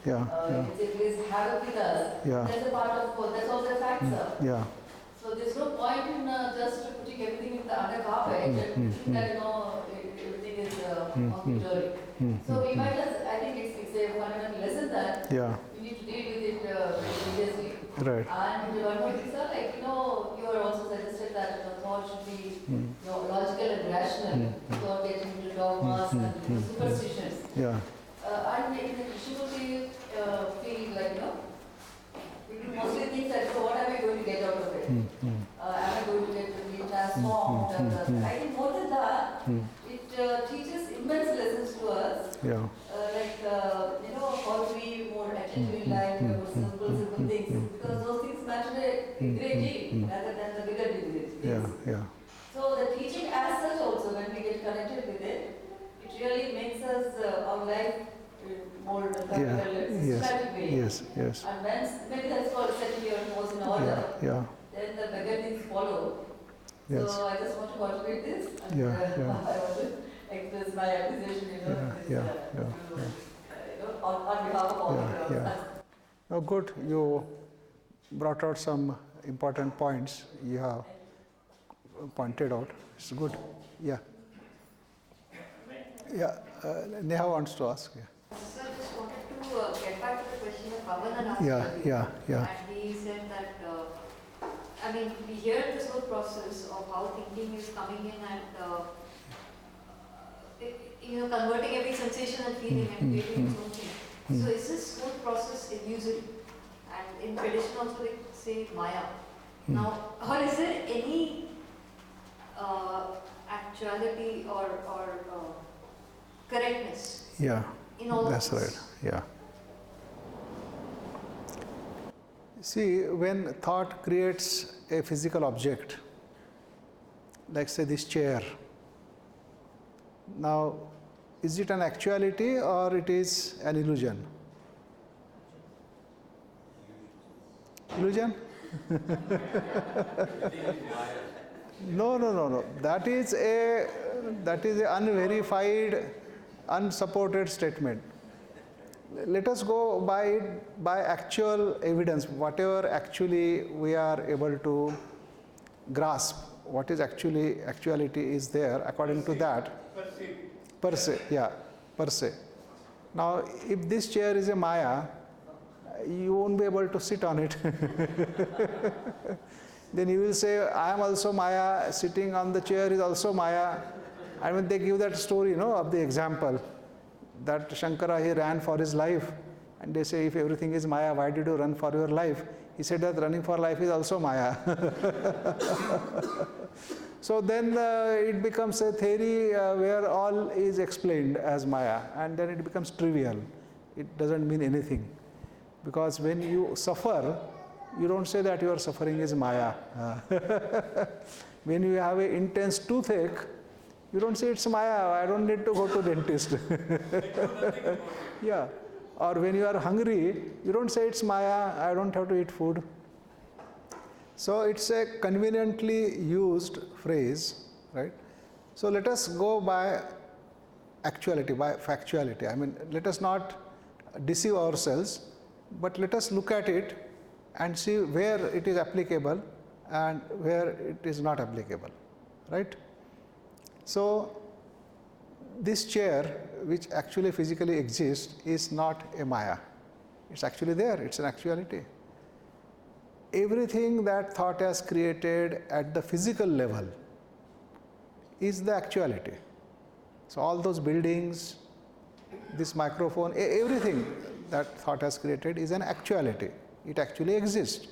You can say please have it with us. That's a part of, that's also a factor. So there's no point in just putting everything in the under carpet and thinking that everything is hunky-dory. So we might just, I think it's a fundamental lesson that we need to deal with it religiously. Right. And one more thing, sir, you are also suggested that thought should be logical and rational, without getting into dogmas and superstitions. And in the Krishnamurti field, people mostly think that, so what am I going to get out of it? Am I going to get to be transformed? I think more than that, it teaches immense lessons to us. How to be more attentive in life, more simple things, because those things matter a great deal rather than the bigger things. So the teaching as such also, when we get connected with it, it really makes us our life more systematic way. And when maybe that's called setting your house in order, then the bigger things follow. So I just want to contribute this, and I want to express my appreciation, on behalf of all of us. Oh, good. You brought out some important points. You have pointed out. It's good. Neha wants to ask. Sir, I just wanted to get back to the question of Pavan asked. And he said that, we hear this whole process of how thinking is coming in and converting every sensation and feeling and creating its own thing. So is this whole process illusory? And in tradition also they say Maya. Now, or is there any actuality or correctness in all of this? That's right. See, when thought creates a physical object, like say this chair, now is it an actuality or it is an illusion? Illusion? No. That is a unverified, unsupported statement. Let us go by actual evidence, whatever actually we are able to grasp, what is actuality is there according to that. Per se. Now, if this chair is a Maya, you won't be able to sit on it. Then you will say, I am also Maya, sitting on the chair is also Maya. I mean, they give that story, of the example that Shankara, he ran for his life, and they say, if everything is Maya, why did you run for your life? He said that running for life is also Maya. So then it becomes a theory where all is explained as Maya, and then it becomes trivial. It doesn't mean anything. Because when you suffer, you don't say that your suffering is Maya. When you have an intense toothache, you don't say it's Maya, I don't need to go to dentist. Or when you are hungry, you don't say it's Maya, I don't have to eat food. So it's a conveniently used phrase, right? So let us go by actuality, by factuality. I mean, let us not deceive ourselves, but let us look at it and see where it is applicable and where it is not applicable, right? So this chair, which actually physically exists, is not a Maya. It's actually there, it's an actuality. Everything that thought has created at the physical level is the actuality. So all those buildings, this microphone, everything that thought has created is an actuality. It actually exists.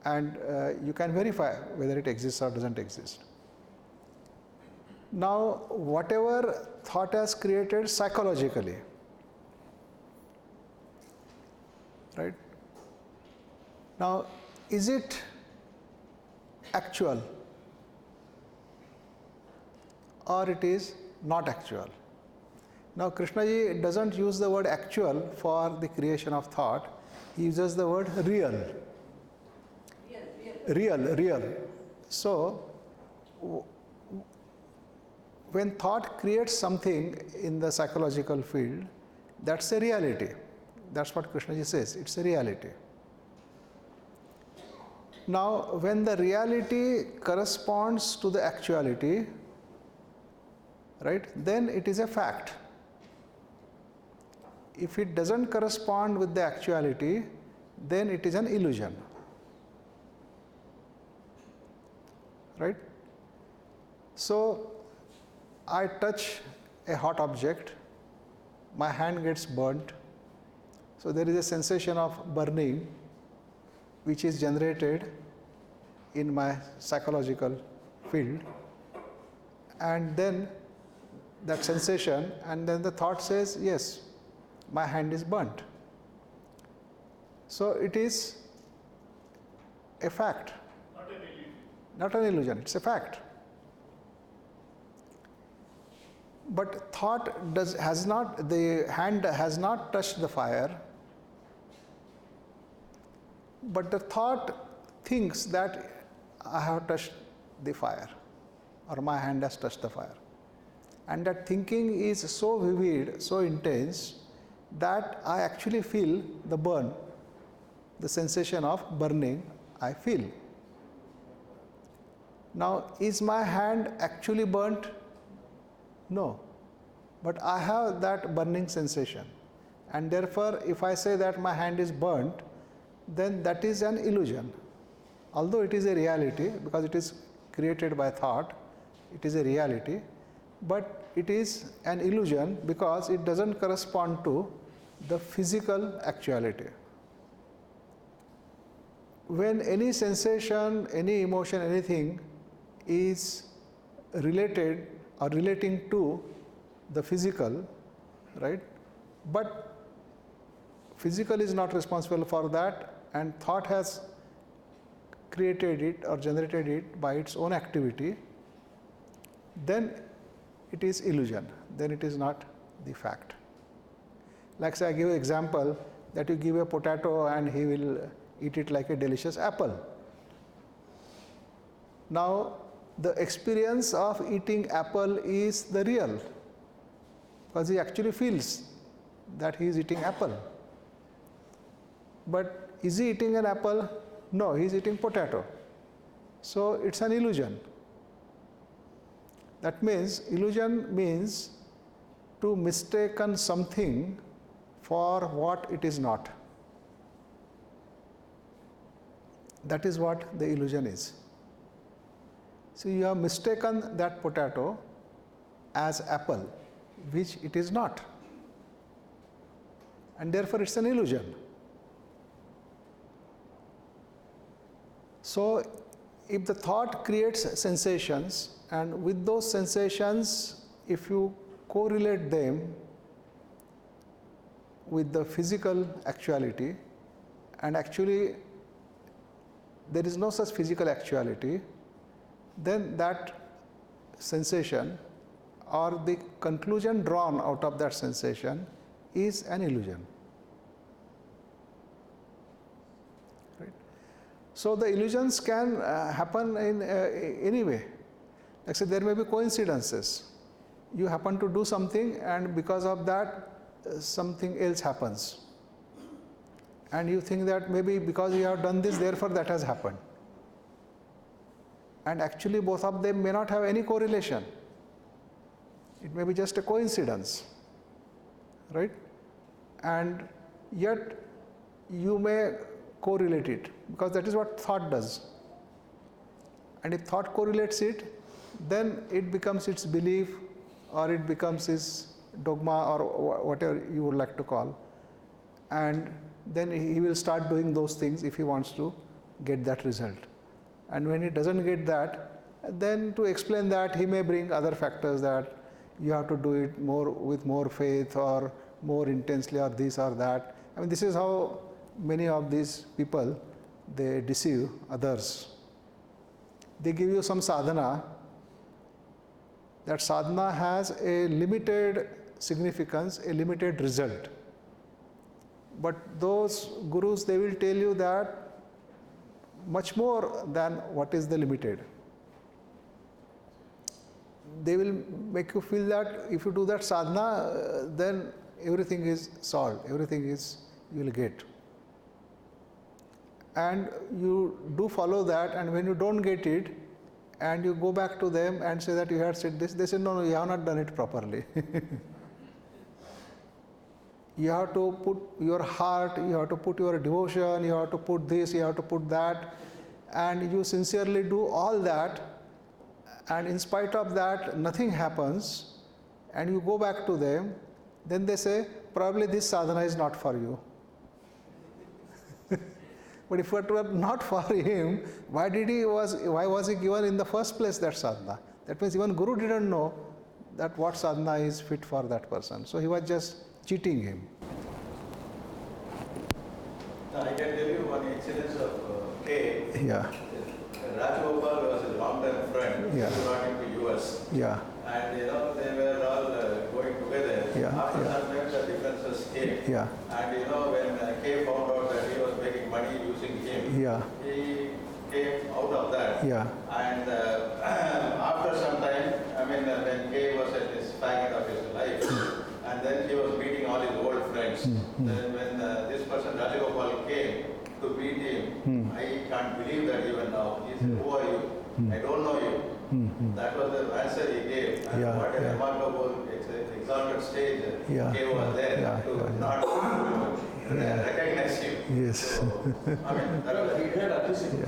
And you can verify whether it exists or doesn't exist. Now, whatever thought has created psychologically, right? Now, is it actual or it is not actual? Now, Krishnaji doesn't use the word actual for the creation of thought. He uses the word real. Real. So, when thought creates something in the psychological field, That's a reality. That's what Krishnaji says, it's a reality. Now, when the reality corresponds to the actuality, right, then it is a fact. If it doesn't correspond with the actuality, then it is an illusion. Right? So, I touch a hot object, my hand gets burnt, so there is a sensation of burning which is generated in my psychological field, and then that sensation, and then the thought says, yes, my hand is burnt. So it is a fact. Not an illusion, it's a fact. But thought the hand has not touched the fire, but the thought thinks that I have touched the fire, or my hand has touched the fire. And that thinking is so vivid, so intense, that I actually feel the burn, the sensation of burning I feel. Now, is my hand actually burnt? No, but I have that burning sensation, and therefore if I say that my hand is burnt, then that is an illusion. Although it is a reality, because it is created by thought, it is a reality, but it is an illusion because it doesn't correspond to the physical actuality. When any sensation, any emotion, anything is related or relating to the physical, right? But physical is not responsible for that, and thought has created it or generated it by its own activity, then it is illusion, then it is not the fact. Like say I give an example that you give a potato and he will eat it like a delicious apple. Now the experience of eating apple is the real, because he actually feels that he is eating apple. But is he eating an apple? No, he is eating potato. So it's an illusion. That means, illusion means to mistaken something for what it is not. That is what the illusion is. So you have mistaken that potato as apple, which it is not, and therefore it's an illusion. So if the thought creates sensations, and with those sensations, if you correlate them with the physical actuality, and actually there is no such physical actuality, then that sensation or the conclusion drawn out of that sensation is an illusion. Right? So the illusions can happen in any way. Like say there may be coincidences. You happen to do something, and because of that something else happens. And you think that maybe because you have done this, therefore that has happened. And actually both of them may not have any correlation. It may be just a coincidence, right? And yet you may correlate it, because that is what thought does. And if thought correlates it, then it becomes its belief, or it becomes its dogma, or whatever you would like to call. And then he will start doing those things if he wants to get that result. And when he doesn't get that, then to explain that, he may bring other factors, that you have to do it more with more faith, or more intensely, or this or that. I mean, this is how many of these people, they deceive others. They give you some sadhana. That sadhana has a limited significance, a limited result. But those gurus, they will tell you that much more than what is the limited. They will make you feel that if you do that sadhana, then everything is solved, everything is you will get. And you do follow that, and when you don't get it, and you go back to them and say that you had said this, they say, no, you have not done it properly. You have to put your heart, you have to put your devotion, you have to put this, you have to put that, and you sincerely do all that, and in spite of that, nothing happens, and you go back to them, then they say, probably this sadhana is not for you. But if it were not for him, why was he given in the first place that sadhana? That means even Guru didn't know that what sadhana is fit for that person. So he was just cheating him. Now, I can tell you one incident of K. Yeah. Rajgopal was a long-term friend. Yeah. He brought him to US. Yeah. And they were all going together. Yeah. After Yeah. some time, the differences came. Yeah. And when K found out that he was making money using him, Yeah. he came out of that. Yeah. And after some time, when K was at his faggot of his life, and then he was meeting all his old friends. Then when this person, Rajagopal, came to meet him, I can't believe that even now. He said, who are you? I don't know you. That was the answer he gave. And Yeah, what a yeah. remarkable, exalted stage Yeah, K was there yeah, to yeah. not recognize him. Yes. So, that was, He did abuse him.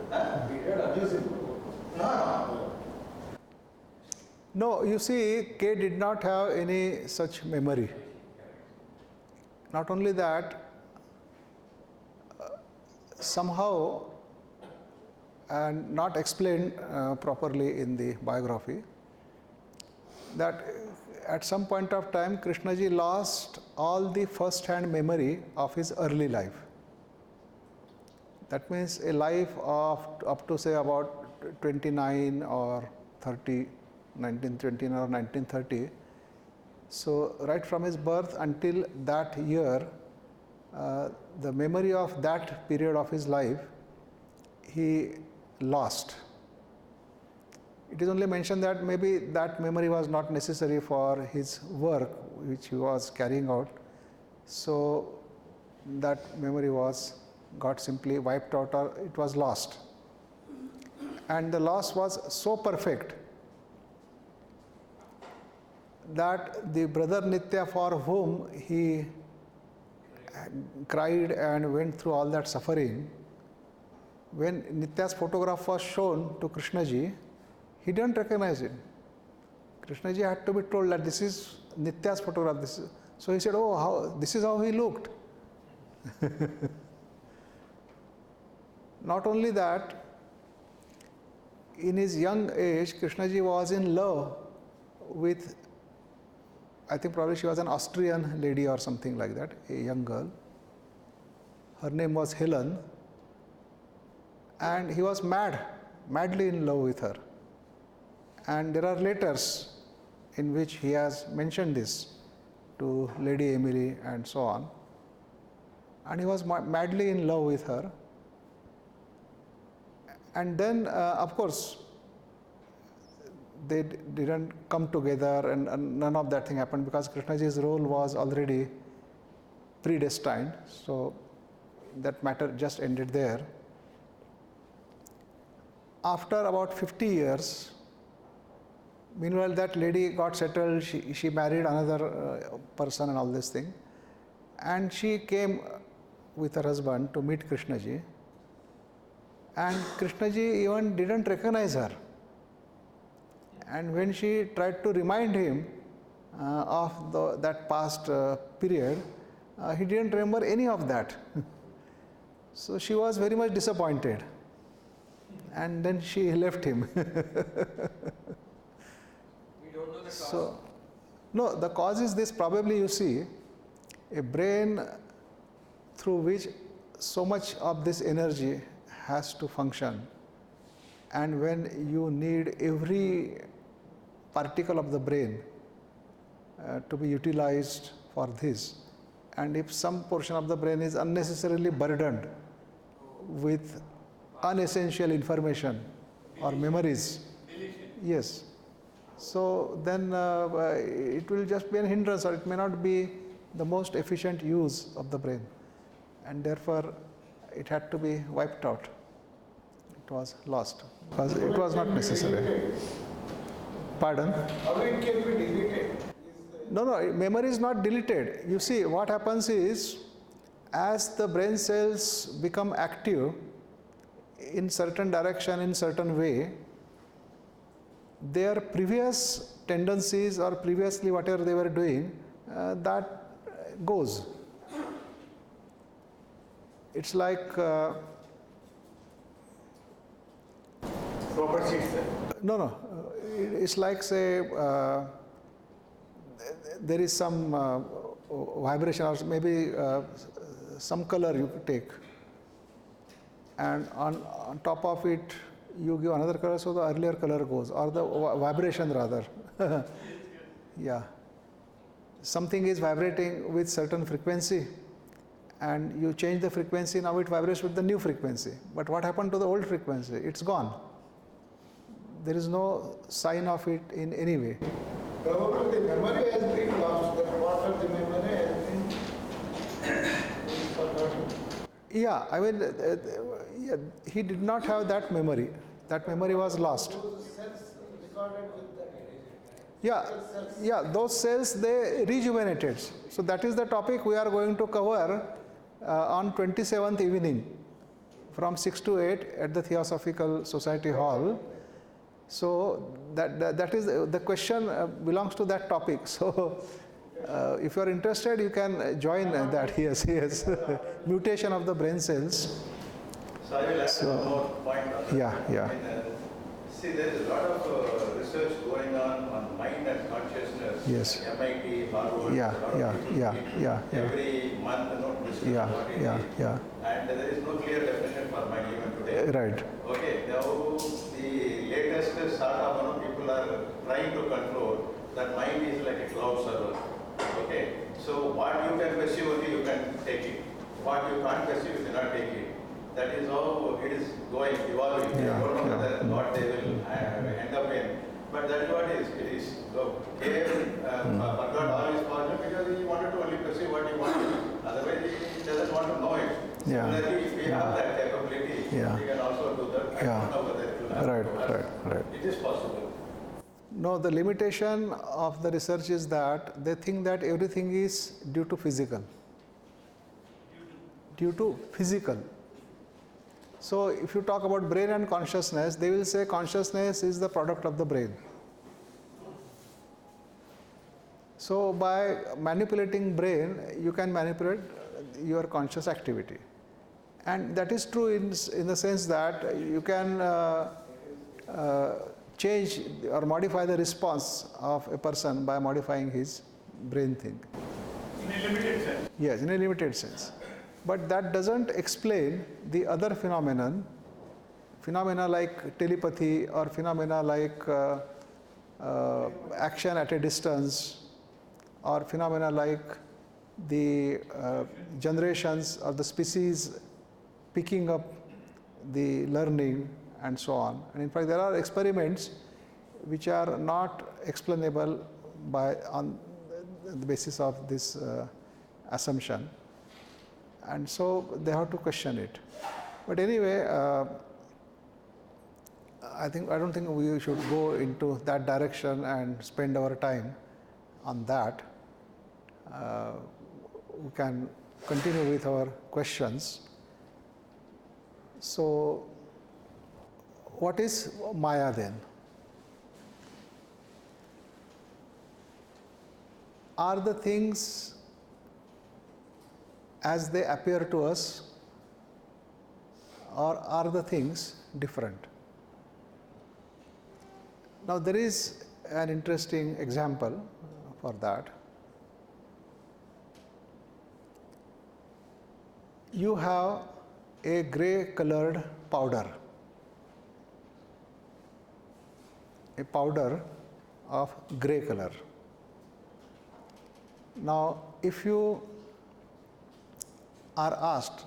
huh? He did abuse him. No. No, you see, K did not have any such memory. Not only that, somehow, and not explained properly in the biography, that at some point of time, Krishnaji lost all the first-hand memory of his early life. That means a life of up to say about 29 or 30, 1929 or 1930. So right from his birth until that year, the memory of that period of his life, he lost. It is only mentioned that maybe that memory was not necessary for his work which he was carrying out. So that memory got simply wiped out, or it was lost. And the loss was so perfect that the brother Nitya, for whom he cried and went through all that suffering, when Nitya's photograph was shown to Krishnaji, he didn't recognize it. Krishnaji had to be told that this is Nitya's photograph. So he said, oh, this is how he looked. Not only that, in his young age, Krishnaji was in love with, I think probably she was an Austrian lady or something like that, a young girl. Her name was Helen. And he was madly in love with her. And there are letters in which he has mentioned this to Lady Emily and so on. And he was madly in love with her. And then, of course, they didn't come together, and none of that thing happened because Krishnaji's role was already predestined. So that matter just ended there. After about 50 years, meanwhile that lady got settled, she married another person and all this thing. And she came with her husband to meet Krishnaji. And Krishnaji even didn't recognize her. And when she tried to remind him of that past period, he didn't remember any of that. So she was very much disappointed. And then she left him. We don't know the cause. So, no, the cause is this. Probably you see, a brain through which so much of this energy has to function, and when you need every particle of the brain to be utilized for this, and if some portion of the brain is unnecessarily burdened with unessential information or memories, yes, So then it will just be a hindrance, or it may not be the most efficient use of the brain, and therefore it had to be wiped out. It was lost because it was not necessary. Pardon? How it can be deleted? No, memory is not deleted. You see, what happens is, as the brain cells become active in certain direction, in certain way, their previous tendencies or previously whatever they were doing, that goes. It's like Proper seats, sir. no, it's like, say, there is some vibration, or maybe some color you take, and on top of it you give another color, so the earlier color goes, or the vibration rather. Yeah, something is vibrating with certain frequency, and you change the frequency, now it vibrates with the new frequency. But what happened to the old frequency? It's gone. There is no sign of it in any way. Probably the memory has been lost, that part of the memory has been forgotten. Yeah, I mean, yeah, he did not have that memory. That memory was lost. Those cells recorded with that. Yeah, those cells, they rejuvenated. So that is the topic we are going to cover on 27th evening from 6 to 8 at the Theosophical Society Hall. So that is the question belongs to that topic. So if you are interested, you can join that. Yes, mutation of the brain cells. So I will add one more point on that. Yeah. I mean, see, there is a lot of research going on mind and consciousness. Yes. MIT, Harvard, Yeah, a lot of yeah, people yeah, meet yeah, yeah. every month, discuss Yeah, what it yeah, is. yeah. And there is no clear definition for mind even today. Right. Okay, now the latest sort of people are trying to control that mind is like a cloud server. Okay, so what you can perceive only you can take it. What you can't perceive you cannot take it. That is how it is going, evolving. Yeah, I don't know yeah. what they will end up in. But that is what it is. Forgot all his problem because he wanted to only perceive what he wanted. Otherwise, he doesn't want to know it. Yeah. Similarly, if we have that capability, Yeah. we can also do that. I Yeah. don't know whether it will happen. Right. It is possible. No, the limitation of the research is that they think that everything is due to physical. Due to physical. So if you talk about brain and consciousness, they will say consciousness is the product of the brain. So by manipulating brain, you can manipulate your conscious activity. And that is true in the sense that you can change or modify the response of a person by modifying his brain thing. In a limited sense. Yes, in a limited sense. But that doesn't explain the other phenomena like telepathy or phenomena like action at a distance, or phenomena like the generations of the species picking up the learning and so on. And in fact, there are experiments which are not explainable on the basis of this assumption. And so they have to question it. But anyway, I don't think we should go into that direction and spend our time on that. We can continue with our questions. So, what is Maya then? Are the things as they appear to us, or are the things different? Now there is an interesting example for that. You have a grey colored powder, a powder of grey color. Now if you are asked,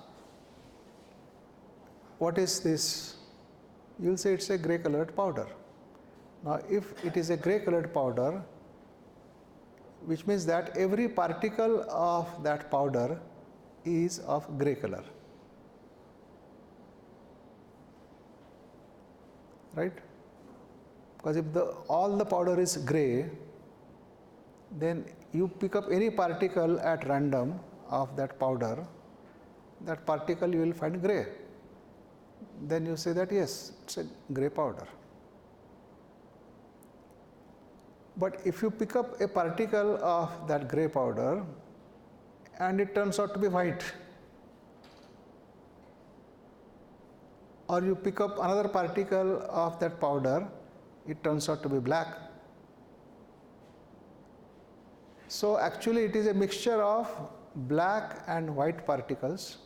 what is this? You will say it's a grey colored powder. Now, if it is a gray colored powder, which means that every particle of that powder is of gray color, right? Because if all the powder is gray, then you pick up any particle at random of that powder, that particle you will find gray. Then you say that yes, it's a gray powder. But if you pick up a particle of that gray powder and it turns out to be white, or you pick up another particle of that powder, it turns out to be black. So actually it is a mixture of black and white particles,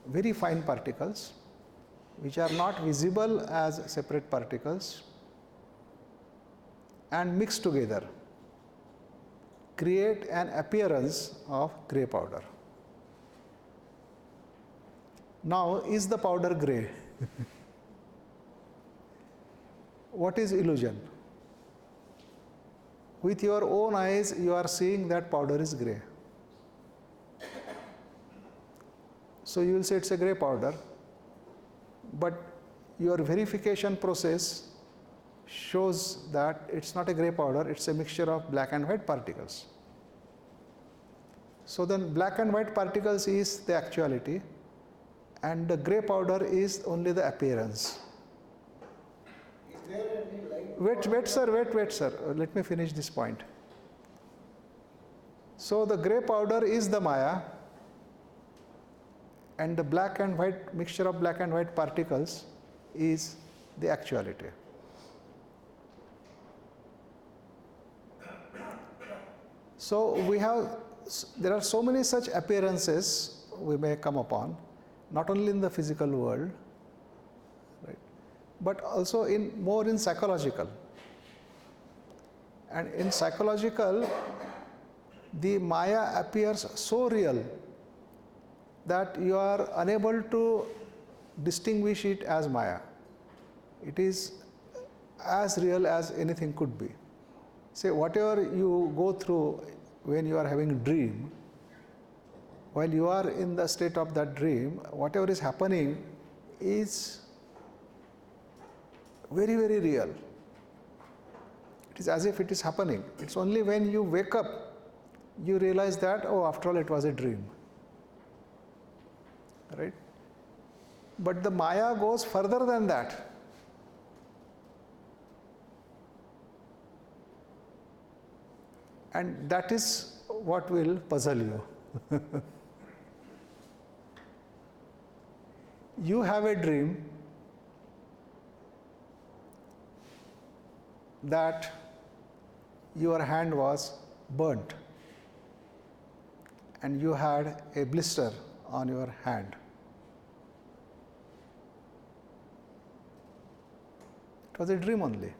very fine particles, which are not visible as separate particles, and mixed together create an appearance of gray powder. Now, is the powder gray? What is illusion? With your own eyes, you are seeing that powder is gray. So you will say it's a gray powder, but your verification process shows that it's not a gray powder, it's a mixture of black and white particles. So then black and white particles is the actuality, and the gray powder is only the appearance. Is there any light? Wait sir, let me finish this point. So the gray powder is the Maya, and the black and white mixture of black and white particles is the actuality. So there are so many such appearances we may come upon, not only in the physical world, right, but also more in psychological. And in psychological, the Maya appears so real that you are unable to distinguish it as Maya. It is as real as anything could be. Say, whatever you go through when you are having a dream, while you are in the state of that dream, whatever is happening is very, very real. It is as if it is happening. It's only when you wake up, you realize that, oh, after all, it was a dream. Right? But the Maya goes further than that. And that is what will puzzle you. You have a dream that your hand was burnt and you had a blister on your hand. It was a dream only.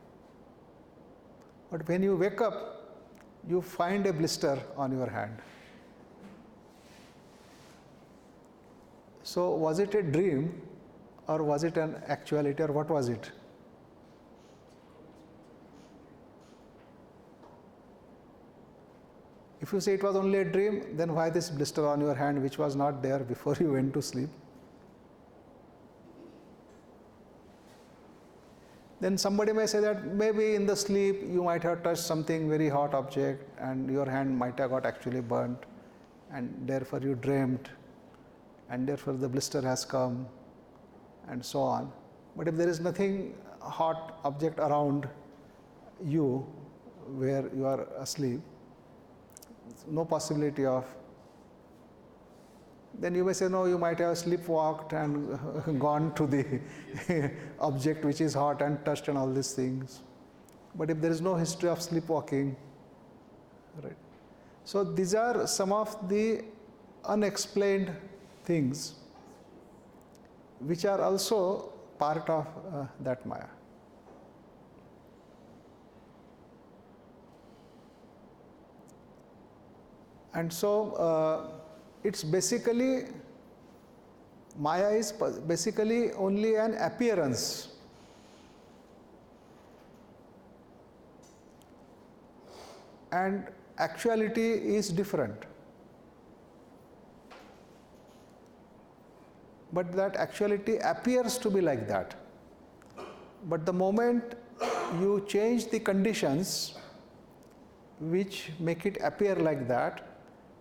But when you wake up, you find a blister on your hand. So was it a dream or was it an actuality, or what was it? If you say it was only a dream, then why this blister on your hand which was not there before you went to sleep? Then somebody may say that maybe in the sleep you might have touched something very hot object and your hand might have got actually burnt, and therefore you dreamt, and therefore the blister has come, and so on. But if there is nothing hot object around you where you are asleep, no possibility of, then you may say, no, you might have sleepwalked and gone to the object which is hot and touched and all these things. But if there is no history of sleepwalking, right? So these are some of the unexplained things which are also part of that Maya. And so it's basically, Maya is basically only an appearance. and actuality is different. But that actuality appears to be like that. But the moment you change the conditions which make it appear like that,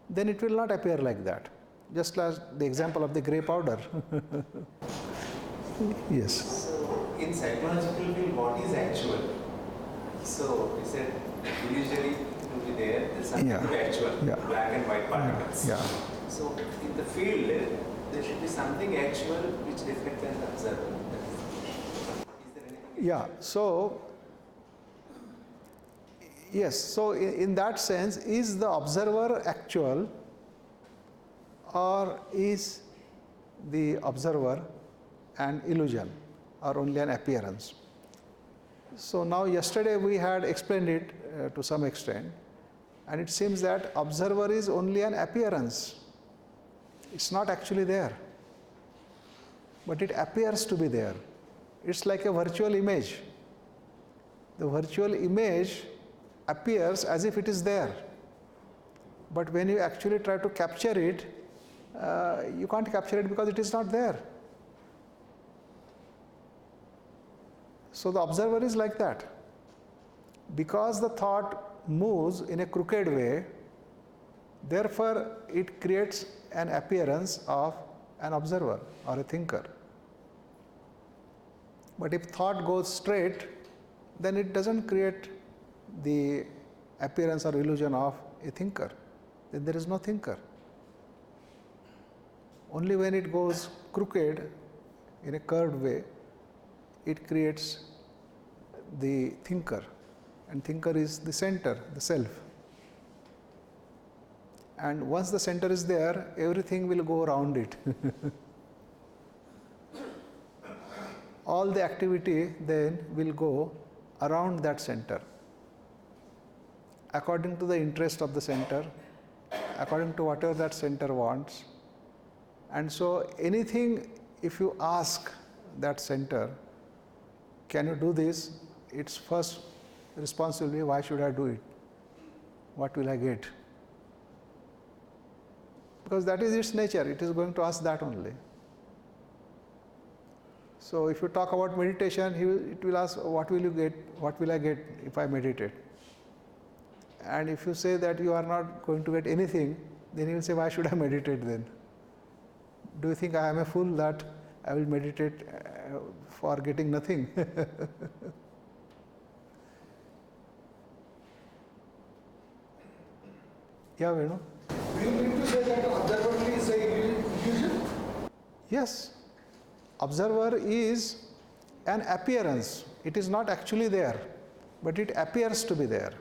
then it will not appear like that. Just as the example of the grey powder. Yes. So, in psychological field, what is actual? So, you said usually it will be there's something to be actual, black and white particles. Yeah. So, in the field, there should be something actual which reflects an observer. Is there anything? Yeah. So, yes. So, in that sense, is the observer actual, or is the observer an illusion or only an appearance? So now yesterday we had explained it to some extent, and it seems that observer is only an appearance. It's not actually there, but it appears to be there. It's like a virtual image. The virtual image appears as if it is there, but when you actually try to capture it, you can't capture it because it is not there. So the observer is like that. Because the thought moves in a crooked way, therefore it creates an appearance of an observer or a thinker. But if thought goes straight, then it doesn't create the appearance or illusion of a thinker. Then there is no thinker. Only when it goes crooked in a curved way, it creates the thinker, and thinker is the center, the self. And once the center is there, everything will go around it. All the activity then will go around that center, according to the interest of the center, according to whatever that center wants. And so anything, if you ask that center, can you do this? Its first response will be, why should I do it? What will I get? Because that is its nature, it is going to ask that only. So if you talk about meditation, it will ask, what will you get? What will I get if I meditate? And if you say that you are not going to get anything, then he will say, why should I meditate then? Do you think I am a fool that I will meditate for getting nothing? Yeah, Venu? Do you mean to say that observer is an illusion? Yes. Observer is an appearance. It is not actually there, but it appears to be there.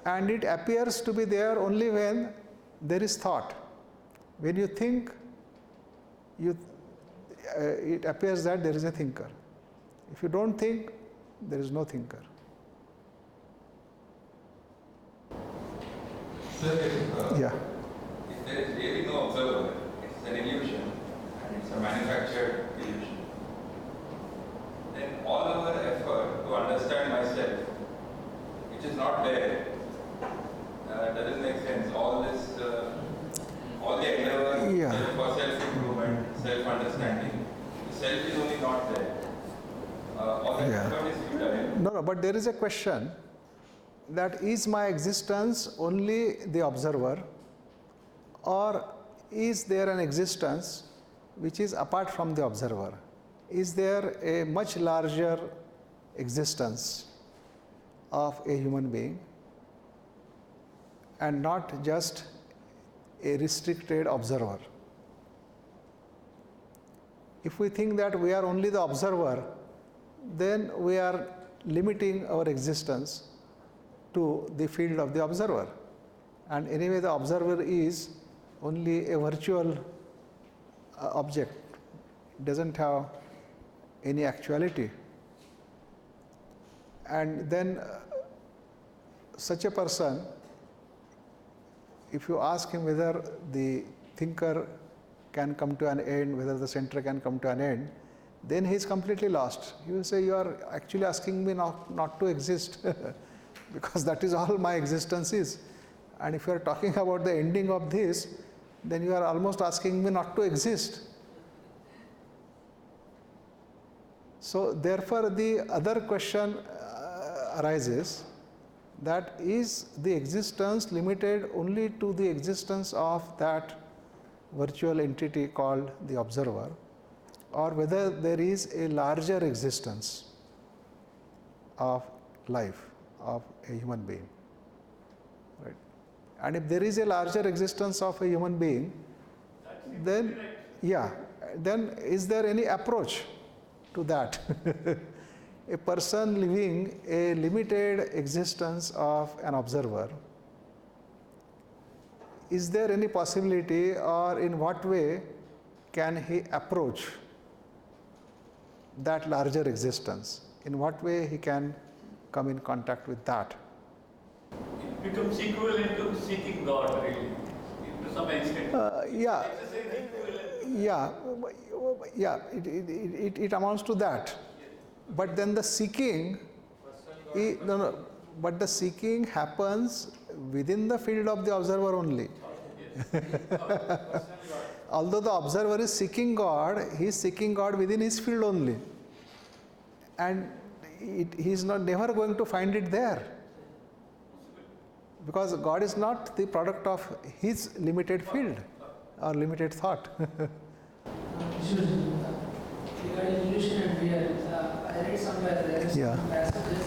And it appears to be there only when there is thought. When you think, it appears that there is a thinker. If you don't think, there is no thinker. Sir, Yeah. if there is really no observer, it's an illusion, and it's a manufactured illusion, then all our effort to understand myself, which is not there, doesn't make sense. All this, all the endeavor for self-improvement, self-understanding, the self is only not there. All that effort is futile. No, but there is a question that is my existence only the observer, or is there an existence which is apart from the observer? Is there a much larger existence of a human being and not just a restricted observer? If we think that we are only the observer, then we are limiting our existence to the field of the observer. And anyway, the observer is only a virtual object. It doesn't have any actuality. And then such a person, if you ask him whether the thinker can come to an end, whether the center can come to an end, then he is completely lost. He will say, you are actually asking me not to exist because that is all my existence is. And if you are talking about the ending of this, then you are almost asking me not to exist. So therefore the other question arises, that is the existence limited only to the existence of that virtual entity called the observer, or whether there is a larger existence of life, of a human being, right? And if there is a larger existence of a human being, then then is there any approach to that? A person living a limited existence of an observer, is there any possibility, or in what way can he approach that larger existence? In what way he can come in contact with that? It becomes equivalent to seeking God, really, to some extent. It amounts to that. But then the seeking, but the seeking happens within the field of the observer only. Although the observer is seeking God, he is seeking God within his field only. And he is never going to find it there. Because God is not the product of his limited field or limited thought. Regarding illusion and fear, I read somewhere there is some passages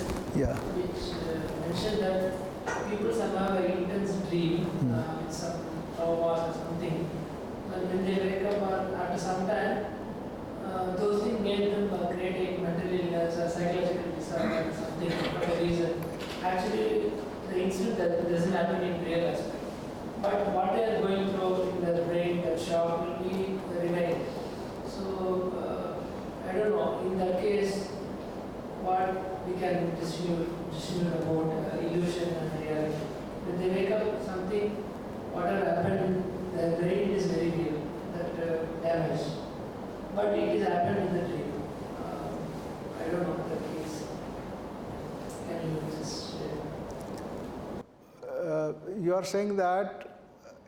which mention that people somehow have an intense dream with some trauma or something, but when they wake up after some time, those things made them create a mental illness or psychological disorder or something for a reason. Actually, the incident doesn't happen in real aspect. But what they are going through in their brain, that shock will be remain. So, I don't know, in that case, what we can distribute about illusion and reality. When they wake up, something, whatever happened, the brain is very real, that damage. But it is happened in the dream. I don't know the case. Can you just share? You are saying that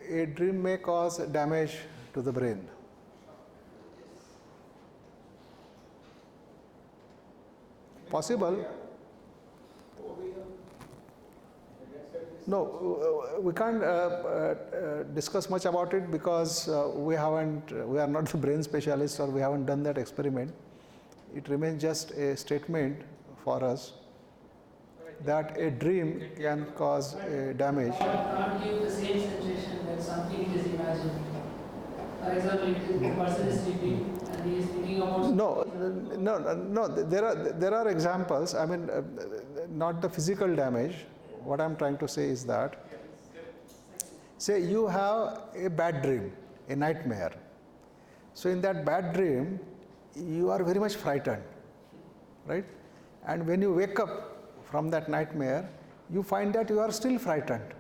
a dream may cause damage to the brain. Possible. No, we can't discuss much about it because we are not the brain specialists, or we haven't done that experiment. It remains just a statement for us that a dream can cause damage. Can't give the same sensation when something is imagined. For example, if the person is sleeping and he is thinking about No. There are examples. I mean, not the physical damage. What I'm trying to say is that, say you have a bad dream, a nightmare. So in that bad dream, you are very much frightened, right? And when you wake up from that nightmare, you find that you are still frightened.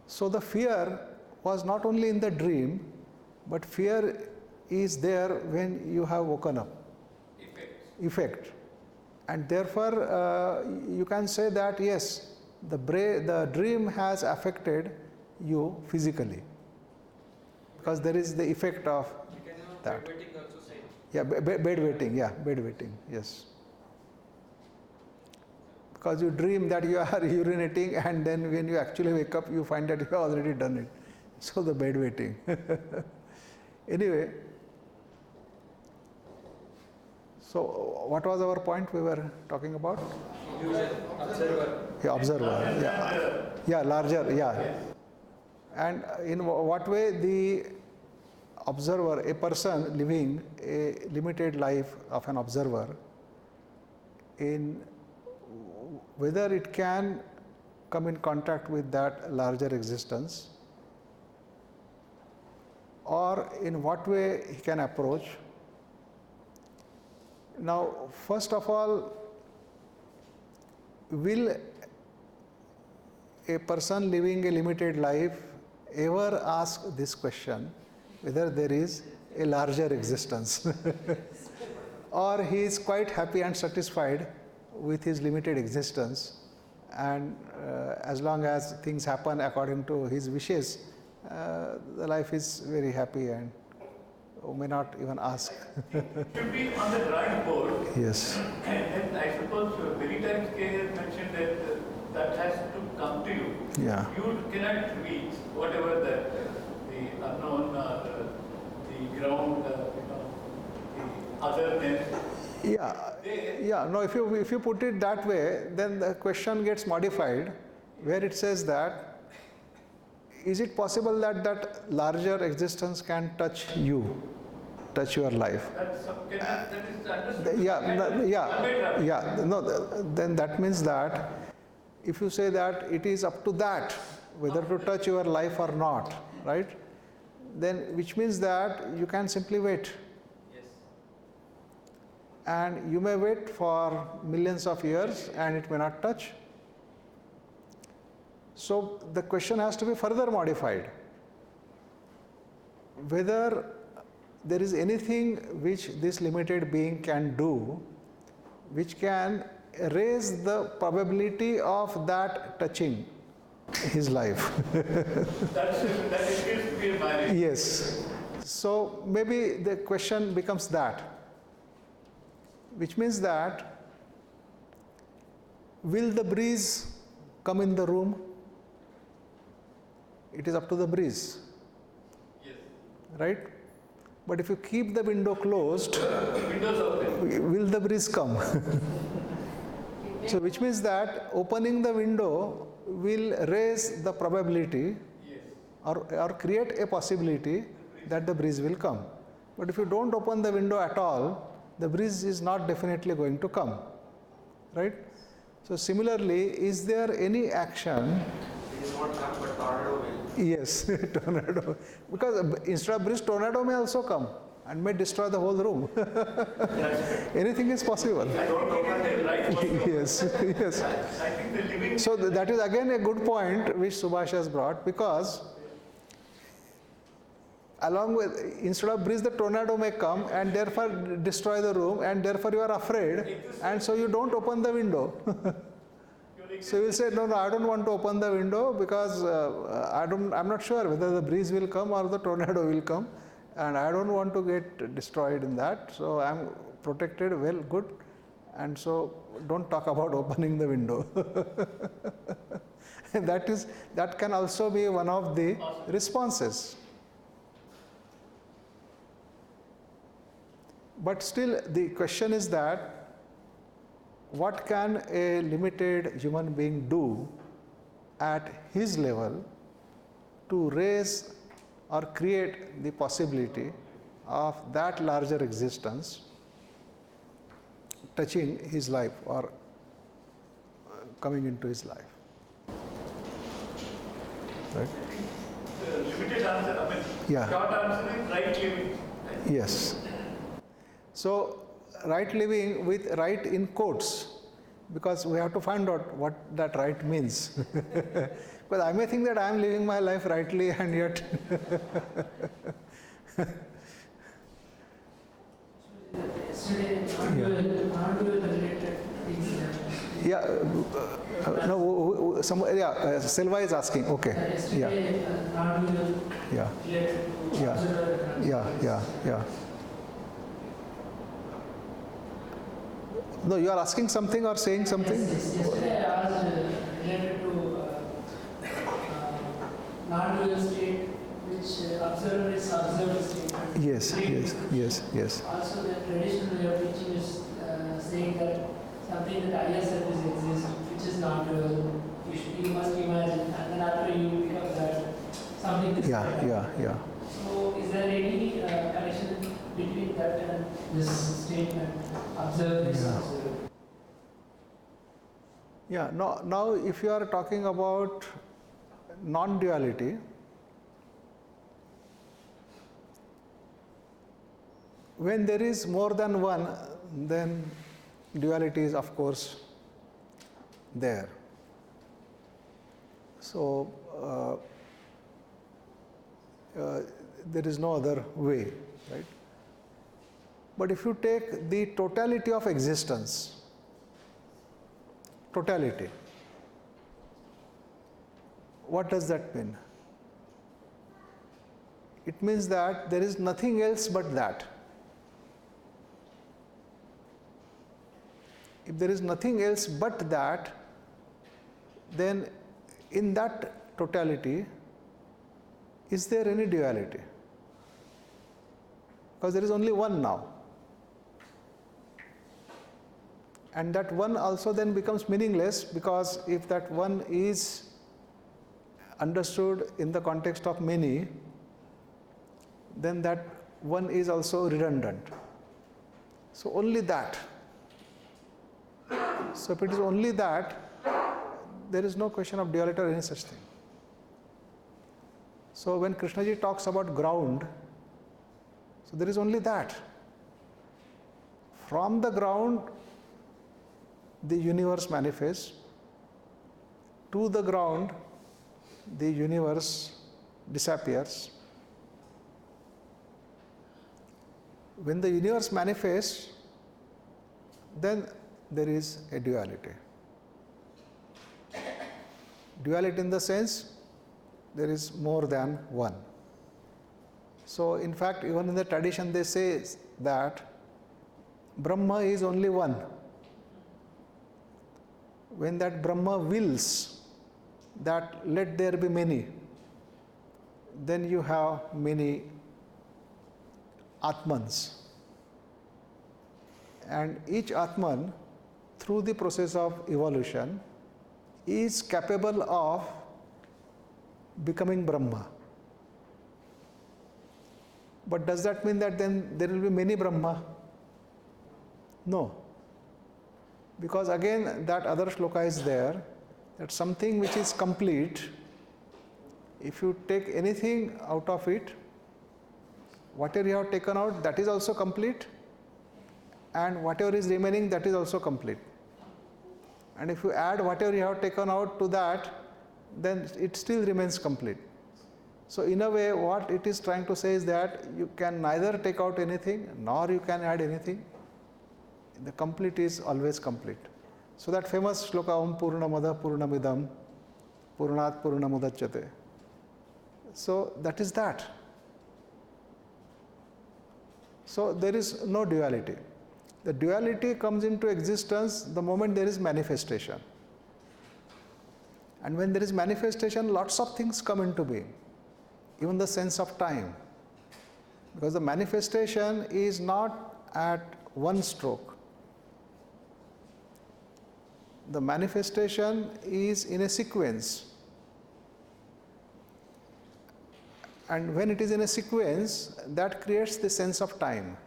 So the fear was not only in the dream, but fear is there when you have woken up. Effect. And therefore, you can say that yes, the dream has affected you physically, because there is the effect of that. Bedwetting also same. Yeah, bedwetting, yes. Because you dream that you are urinating, and then when you actually wake up, you find that you have already done it. So the bedwetting. Anyway, so what was our point we were talking about? Observer. Yeah, observer. Yeah, larger. Yeah. And in what way the observer, a person living a limited life of an observer, in whether it can come in contact with that larger existence, or in what way he can approach. Now, first of all, will a person living a limited life ever ask this question, whether there is a larger existence. Or he is quite happy and satisfied with his limited existence, and as long as things happen according to his wishes, the life is very happy and may not even ask. Should be on the drawing board. Yes. And I suppose many times K has mentioned that that has to come to you. Yeah. You cannot reach whatever the unknown, the ground, the otherness. Yeah. No, if you put it that way, then the question gets modified, where it says that, is it possible that that larger existence can touch you, touch your life? That is understood. Then that means that if you say that it is up to that whether to touch your life or not, right? Then which means that you can simply wait. Yes. And you may wait for millions of years and it may not touch. So the question has to be further modified. Whether there is anything which this limited being can do, which can raise the probability of that touching his life. That appears to be a marriage. Yes. So maybe the question becomes that, which means that, will the breeze come in the room? It is up to the breeze. Yes. Right? But if you keep the window closed, Windows open. will the breeze come? So which means that opening the window will raise the probability, Yes. or create a possibility that the breeze will come. But if you don't open the window at all, the breeze is not definitely going to come. Right? So similarly, is there any action? Breeze won't come, but tornado will. Yes, tornado. Because instead of breeze, tornado may also come and may destroy the whole room. Anything is possible. I don't open the right one. Yes, yes. I think the living. So that is again a good point which Subhash has brought, because along with, instead of breeze, the tornado may come and therefore destroy the room, and therefore you are afraid, and so you don't open the window. So you will say, no, I don't want to open the window because I'm not sure whether the breeze will come or the tornado will come, and I don't want to get destroyed in that. So I'm protected, well, good, and so don't talk about opening the window. That can also be one of the responses. But still, the question is that, what can a limited human being do at his level to raise or create the possibility of that larger existence touching his life or coming into his life? Right? Limited answer, I mean, Yeah. short answer is right living. Yes. So, right living with right in quotes, because we have to find out what that right means. Because I may think that I am living my life rightly, and yet Yesterday, non-dual related things. yeah, Selva is asking. Okay. Yeah. Yesterday, non-dual Yeah. related to Yeah. observer. Yeah. No, you are asking something or saying something? Yes, yesterday I asked related to non-dual state, which observer is observed state. Yes. Also, the traditional way of teaching is saying that something that higher service exists, which is non-dual. You must imagine, and then after you become that, something is Yeah. So, is there any connection between that and this statement? Observe is observed. Yeah, now if you are talking about non-duality, when there is more than one, then duality is of course there. So there is no other way, right? But if you take the totality of existence, totality, what does that mean? It means that there is nothing else but that. If there is nothing else but that, then in that totality, is there any duality? Because there is only one now. And that one also then becomes meaningless, because if that one is understood in the context of many, then that one is also redundant. So only that. So if it is only that, there is no question of duality or any such thing. So when Krishnaji talks about ground, so there is only that. From the ground, the universe manifests. To the ground, the universe disappears. When the universe manifests, then there is a duality. Duality in the sense, there is more than one. So in fact, even in the tradition they say that Brahma is only one. When that Brahma wills that let there be many, then you have many Atmans. And each Atman, through the process of evolution, is capable of becoming Brahma. But does that mean that then there will be many Brahma? No. Because again, that other shloka is there, that something which is complete, if you take anything out of it, whatever you have taken out, that is also complete, and whatever is remaining, that is also complete. And if you add whatever you have taken out to that, then it still remains complete. So in a way, what it is trying to say is that you can neither take out anything, nor you can add anything. The complete is always complete. So that famous shloka, Om Purnamada Purnamidam Purnat Purnamudachyate. So that is that. So there is no duality. The duality comes into existence the moment there is manifestation. And when there is manifestation, lots of things come into being, even the sense of time. Because the manifestation is not at one stroke. The manifestation is in a sequence. And when it is in a sequence, that creates the sense of time.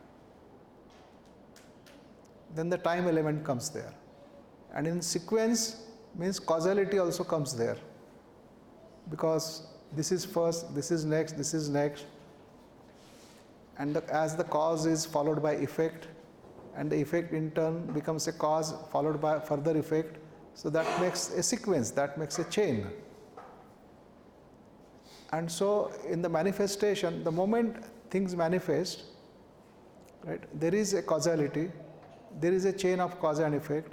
Then the time element comes there. And in sequence means causality also comes there. Because this is first, this is next, this is next. And as the cause is followed by effect, and the effect in turn becomes a cause followed by further effect, so that makes a sequence, that makes a chain. And so in the manifestation, the moment things manifest, right, there is a causality, there is a chain of cause and effect,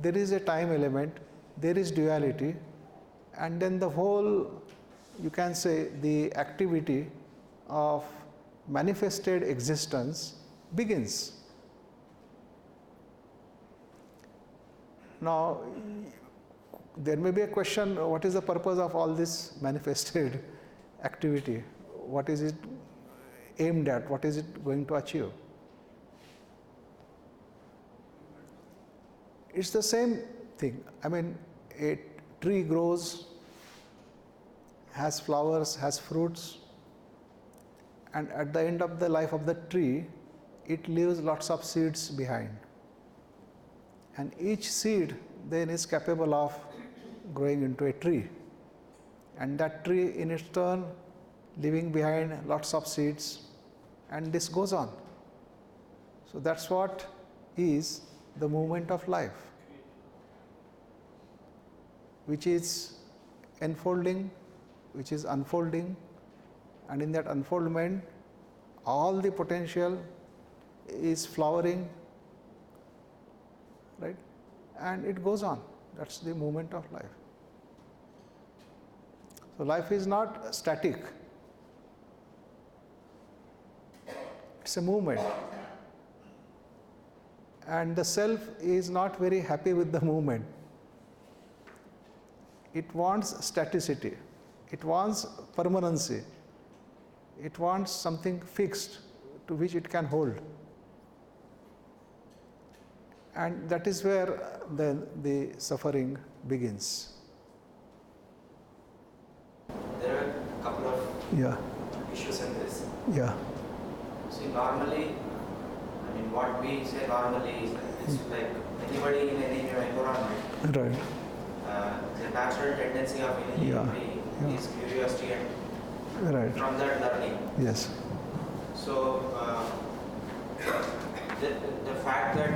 there is a time element, there is duality, and then the whole, you can say, the activity of manifested existence begins. Now, there may be a question, what is the purpose of all this manifested activity? What is it aimed at? What is it going to achieve? It's the same thing. I mean, a tree grows, has flowers, has fruits, and at the end of the life of the tree, it leaves lots of seeds behind. And each seed then is capable of growing into a tree. And that tree in its turn leaving behind lots of seeds, and this goes on. So that's what is the movement of life, which is enfolding, which is unfolding, and in that unfoldment, all the potential is flowering, right? And it goes on. That's the movement of life. So life is not static. It's a movement. And the self is not very happy with the movement. It wants staticity. It wants permanency. It wants something fixed to which it can hold. And that is where then the suffering begins. There are a couple of issues in this. Yeah. See, normally, I mean, what we say normally is that it's like anybody in any environment. Right. The natural tendency of any human being is curiosity and Right. from that learning. Yes. So, the fact that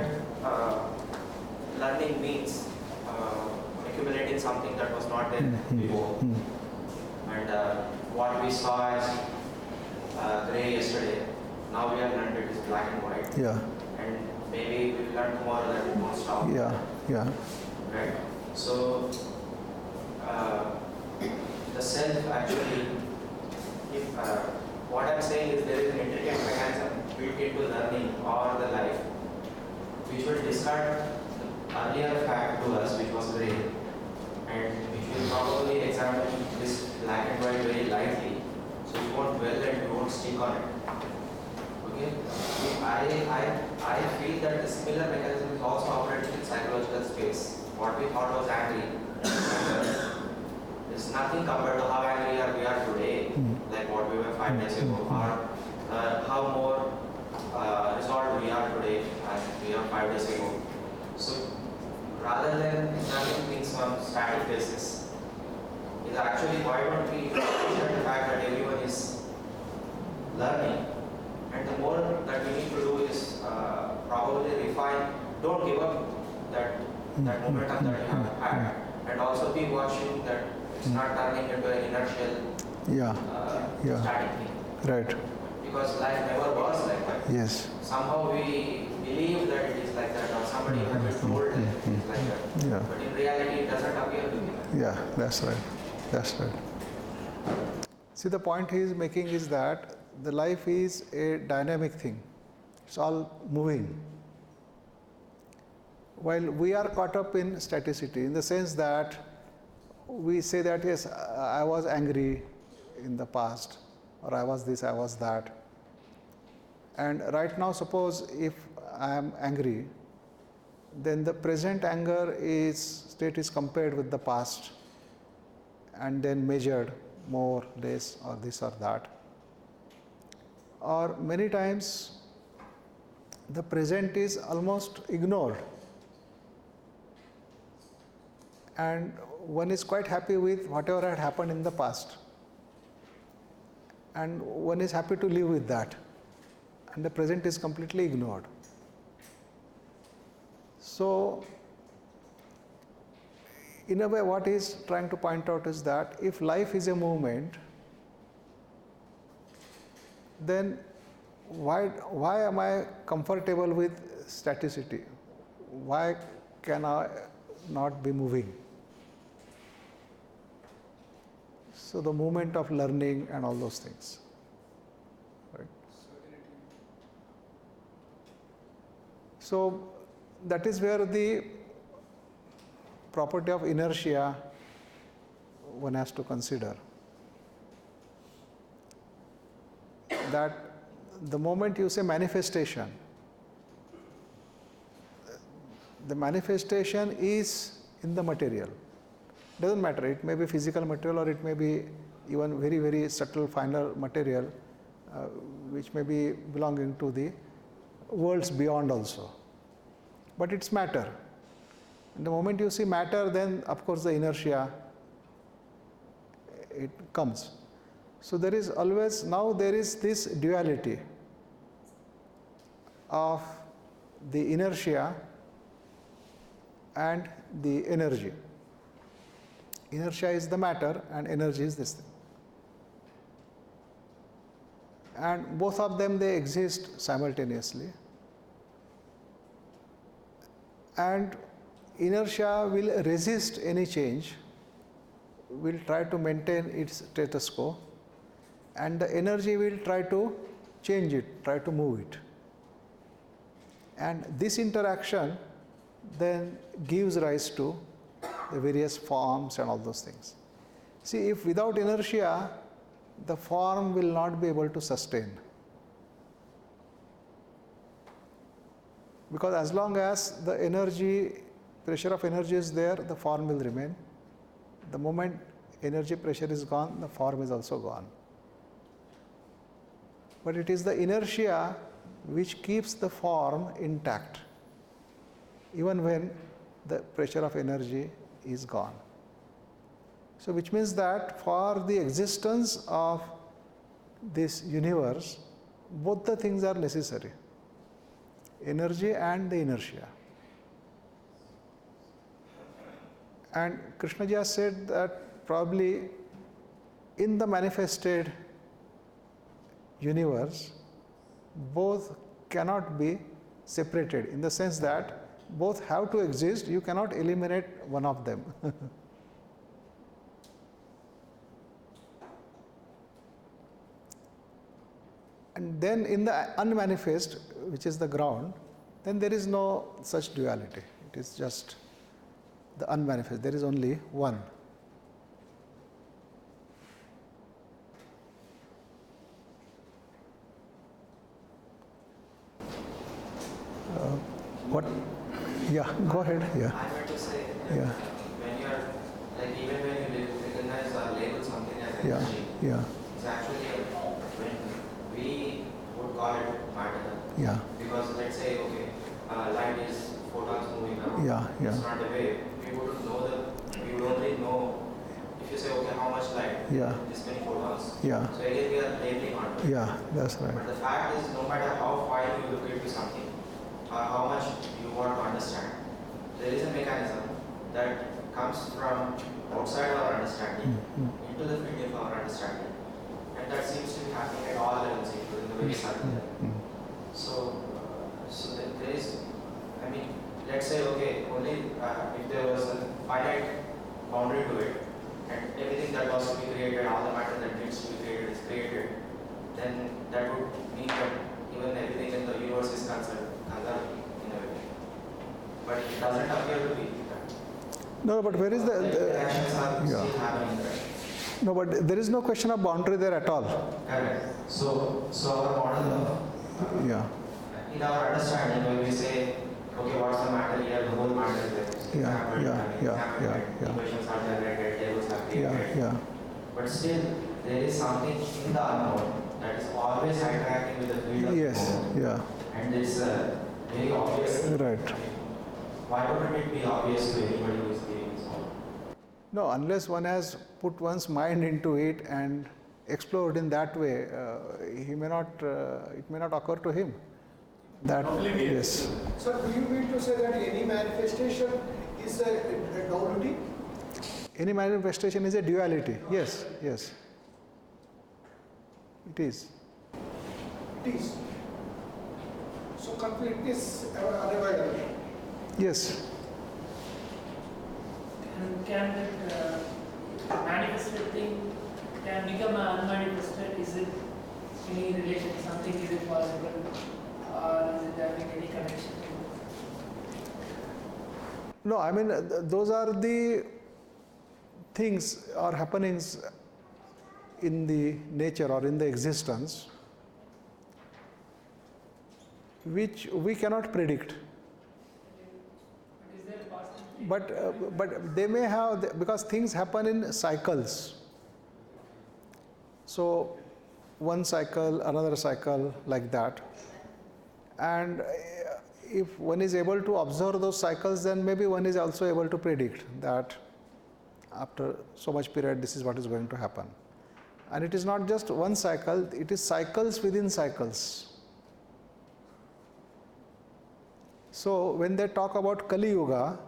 learning means accumulating something that was not there before. And what we saw as grey yesterday, now we have learned it is black and white. Yeah. And maybe we will learn tomorrow that it won't stop. Yeah. Yeah. Right? So, the self actually, if, what I'm saying is there is an intricate mechanism built into learning or the life, which will discard the earlier fact to us, which was grey, and which will probably examine this black and white very lightly, so you won't dwell and you won't stick on it. Okay? I feel that the similar mechanism is also operating in psychological space. What we thought was angry is nothing compared to how angry we are today, like what we were 5 days ago, or how more resolved we are today as we are 5 days ago. So rather than learning things on static basis, is actually why don't we appreciate the fact that everyone is learning, and the more that we need to do is probably refine, don't give up that momentum that you have had, and also be watching that it's not turning into an inertial static thing. Right. Because life never was like that. Yes. Somehow we believe that it is like that, or somebody has been told that it is like that. Yeah. But in reality, it doesn't appear to be like that. Yeah, that's right. That's right. See, the point he is making is that the life is a dynamic thing. It's all moving. While we are caught up in staticity, in the sense that we say that, yes, I was angry in the past, or I was this, I was that. And right now, suppose if I am angry, then the present anger state is compared with the past, and then measured more, less, or this or that. Or many times, the present is almost ignored, and one is quite happy with whatever had happened in the past, and one is happy to live with that, and the present is completely ignored. So, in a way, what he is trying to point out is that if life is a movement, then why am I comfortable with staticity? Why can I not be moving? So the movement of learning and all those things, right? So that is where the property of inertia one has to consider. That the moment you say manifestation, the manifestation is in the material. Doesn't matter, it may be physical material, or it may be even very, very subtle, finer material, which may be belonging to the worlds beyond also. But it's matter. And the moment you see matter, then of course the inertia, it comes. So there is always, now there is this duality of the inertia and the energy. Inertia is the matter and energy is this thing. and both of them, they exist simultaneously. And inertia will resist any change, will try to maintain its status quo, and the energy will try to change it, try to move it. And this interaction then gives rise to the various forms and all those things. See, if without inertia, the form will not be able to sustain. Because as long as the energy, pressure of energy is there, the form will remain. The moment energy pressure is gone, the form is also gone. But it is the inertia which keeps the form intact, even when the pressure of energy is gone. So which means that for the existence of this universe, both the things are necessary, energy and the inertia. And Krishnaji has said that probably in the manifested universe, both cannot be separated, in the sense that both have to exist, you cannot eliminate one of them. And then in the unmanifest, which is the ground, then there is no such duality. It is just the unmanifest. There is only one. What? Yeah, go ahead. Yeah. I meant to say that Yeah. when you are, like even when you recognize or label something as Yeah. energy, Yeah. it's actually when we would call it matter. Yeah. Because let's say, okay, light is photons moving around. Yeah. Yeah. It's not a wave. We wouldn't know we would only know if you say, okay, how much light? Yeah. This many photons. Yeah. So again, we are labeling onto it. Yeah. That's But right. the fact is, no matter how fine you look into something, how much you want to understand, there is a mechanism that comes from outside our understanding into the field of our understanding, and that seems to be happening at all levels, including the very subtle. So there is, I mean, let's say, okay, only if there was a finite boundary to it, and everything that was to be created, all the matter that needs to be created is created, then that would mean that even everything in the universe is conserved in a way. But it doesn't appear to be that. No, but where is the interactions are yeah. still happening there. No, but there is no question of boundary there at all. Correct. So our model, Yeah. in our understanding, when we say, okay, what's the matter here, the whole matter is there. Equations are generated, tables are created. Yeah. But still, there is something in the unknown that is always interacting with the field of Yes. known. Yeah. And it's very obvious. Right. Why wouldn't it be obvious to anybody who is giving this model? No, unless one has put one's mind into it and explored in that way, it may not occur to him. That yes. So do you mean to say that any manifestation is a duality? Any manifestation is a duality. Yes. Yes. It is. It is. So completeness is unavoidable. Yes. And can that manifested thing can become unmanifested? Is it any relation? Something is it possible, or is it having any connection? No, I mean those are the things or happenings in the nature or in the existence which we cannot predict. Is there a possibility? But they may have, because things happen in cycles. So one cycle, another cycle, like that. And if one is able to observe those cycles, then maybe one is also able to predict that after so much period, this is what is going to happen. And it is not just one cycle, it is cycles within cycles. So when they talk about Kali Yuga,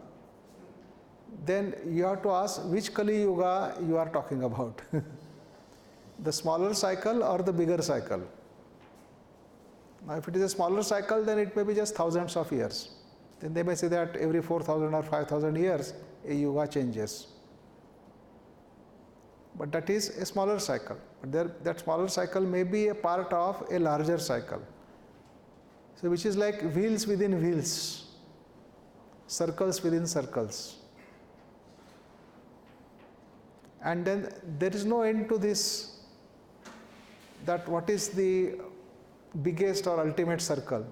then you have to ask which Kali Yuga you are talking about. The smaller cycle or the bigger cycle? Now, if it is a smaller cycle, then it may be just thousands of years. Then they may say that every 4,000 or 5,000 years, a yuga changes. But that is a smaller cycle. But that smaller cycle may be a part of a larger cycle. So, which is like wheels within wheels, circles within circles. And then there is no end to this, that what is the biggest or ultimate circle.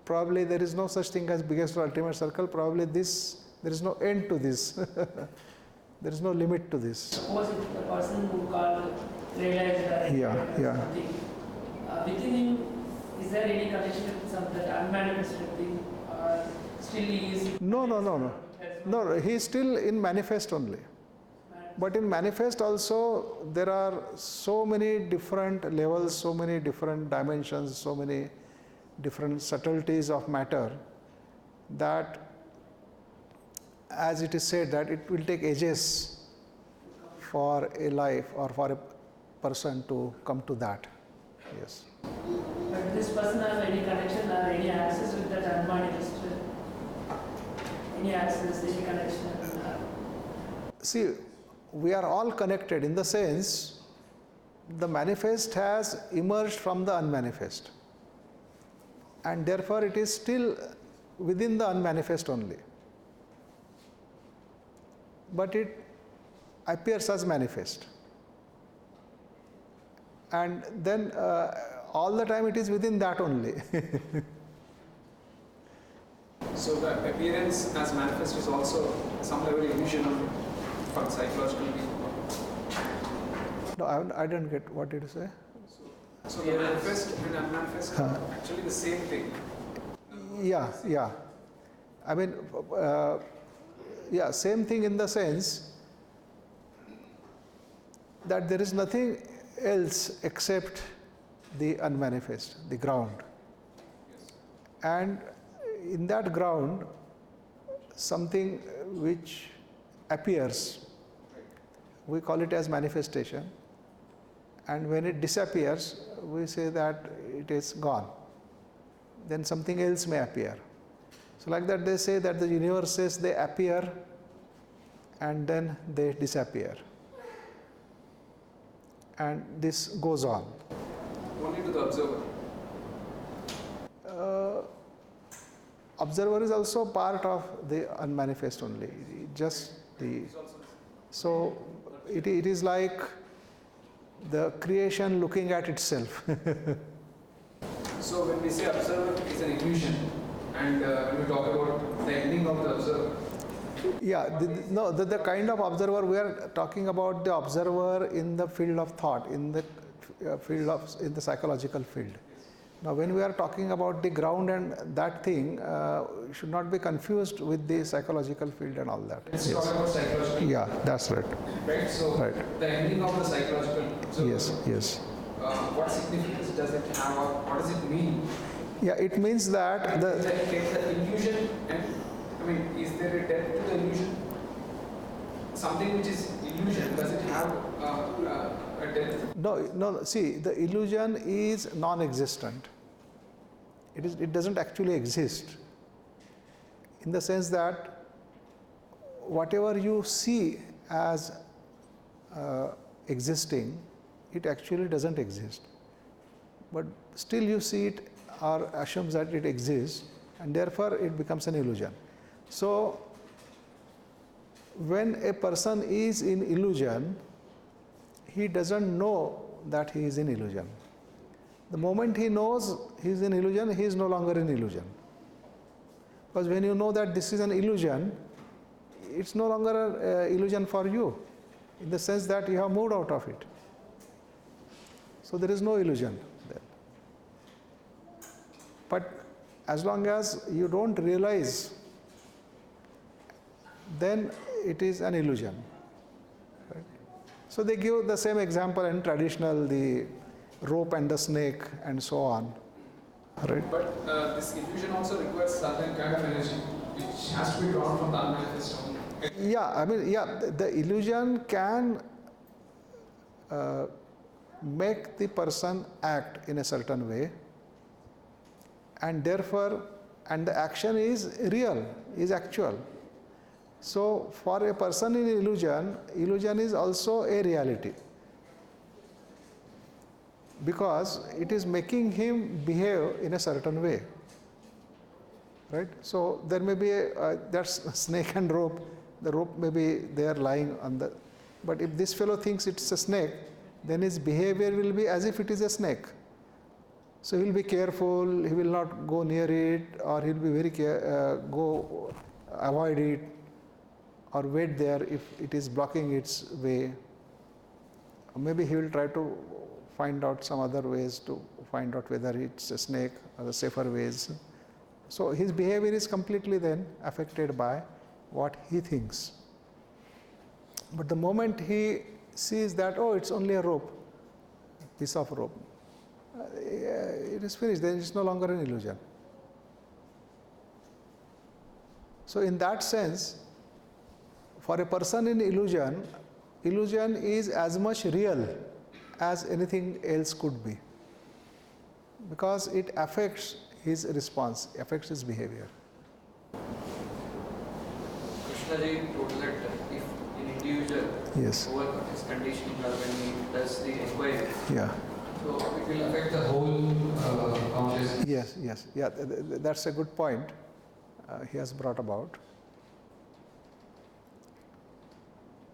Probably there is no such thing as biggest or ultimate circle. Probably this, there is no end to this. There is no limit to this. Suppose if the person who called realized that something, within him, is there any connection with some that unmanifested thing, or still he is? No, he is still in manifest only. But in manifest also, there are so many different levels, so many different dimensions, so many different subtleties of matter, that as it is said that it will take ages for a life or for a person to come to that. Yes. But this person has any connection or any access with that unmanifested? Any access, any connection? See, we are all connected in the sense the manifest has emerged from the unmanifest, and therefore it is still within the unmanifest only, but it appears as manifest, and then all the time it is within that only. So the appearance as manifest is also some level illusion for psychological people. No, I don't get what did you say. So the manifest and unmanifest are actually the same thing. Yeah. I mean, same thing in the sense that there is nothing else except the unmanifest, the ground. And in that ground, something which appears, we call it as manifestation, and when it disappears, we say that it is gone. Then something else may appear. So like that they say that the universes, they appear and then they disappear. And this goes on. Only to the observer. Observer is also part of the unmanifest only. So it is like the creation looking at itself. So when we say observer is an illusion, and when we talk about the ending of the observer. The kind of observer, we are talking about the observer in the field of thought, in the psychological field. Now when we are talking about the ground and that thing, should not be confused with the psychological field and all that. Let's talk about psychological. Yeah, that's right. Right, so the ending of the psychological observer. Yes. What significance does it have, or what does it mean? Yeah, it means that the illusion, and I mean, is there a depth to the illusion? Something which is illusion, does it have a depth? No. See, the illusion is non-existent. It doesn't actually exist. In the sense that whatever you see as existing, it actually doesn't exist. But still you see it or assumes that it exists, and therefore it becomes an illusion. So when a person is in illusion, he doesn't know that he is in illusion. The moment he knows he is in illusion, he is no longer in illusion. Because when you know that this is an illusion, it's no longer an illusion for you, in the sense that you have moved out of it. So there is no illusion there. But as long as you don't realize, then it is an illusion. Right? So they give the same example in traditional, the rope and the snake and so on. Right? But this illusion also requires certain kind of energy, which has to be drawn from the unmanifest only. The illusion can make the person act in a certain way, and therefore, and the action is real, is actual. So for a person in illusion, illusion is also a reality, because it is making him behave in a certain way, right? So there may be that's a snake and rope. The rope may be there lying on the, but if this fellow thinks it's a snake, then his behavior will be as if it is a snake. So he will be careful, he will not go near it, or he will be very avoid it, or wait there if it is blocking its way. Or maybe he will try to find out some other ways to find out whether it's a snake or the safer ways. So his behavior is completely then affected by what he thinks. But the moment he sees that, oh, it's only a rope, piece of rope, it is finished, then it's no longer an illusion. So in that sense, for a person in illusion, illusion is as much real as anything else could be, because it affects his response, affects his behavior. Krishnaji told that if an individual overcomes his conditioning or when he does the inquiry, so it will affect the whole consciousness. Yes, that's a good point he has brought about.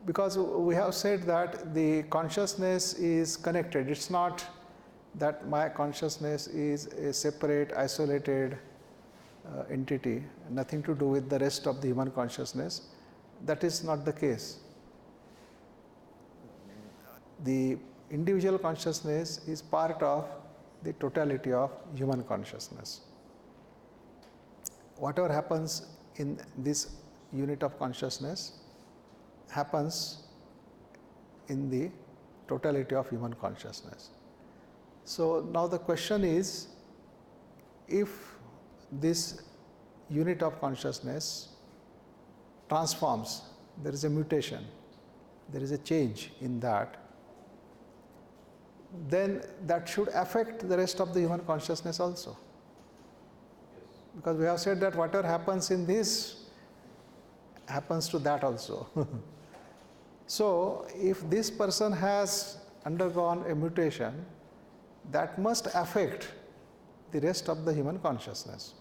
Because we have said that the consciousness is connected. It's not that my consciousness is a separate, isolated entity, nothing to do with the rest of the human consciousness. That is not the case. The individual consciousness is part of the totality of human consciousness. Whatever happens in this unit of consciousness happens in the totality of human consciousness. So now the question is, if this unit of consciousness transforms, there is a mutation, there is a change in that, then that should affect the rest of the human consciousness also. Because we have said that whatever happens in this happens to that also. So if this person has undergone a mutation, that must affect the rest of the human consciousness.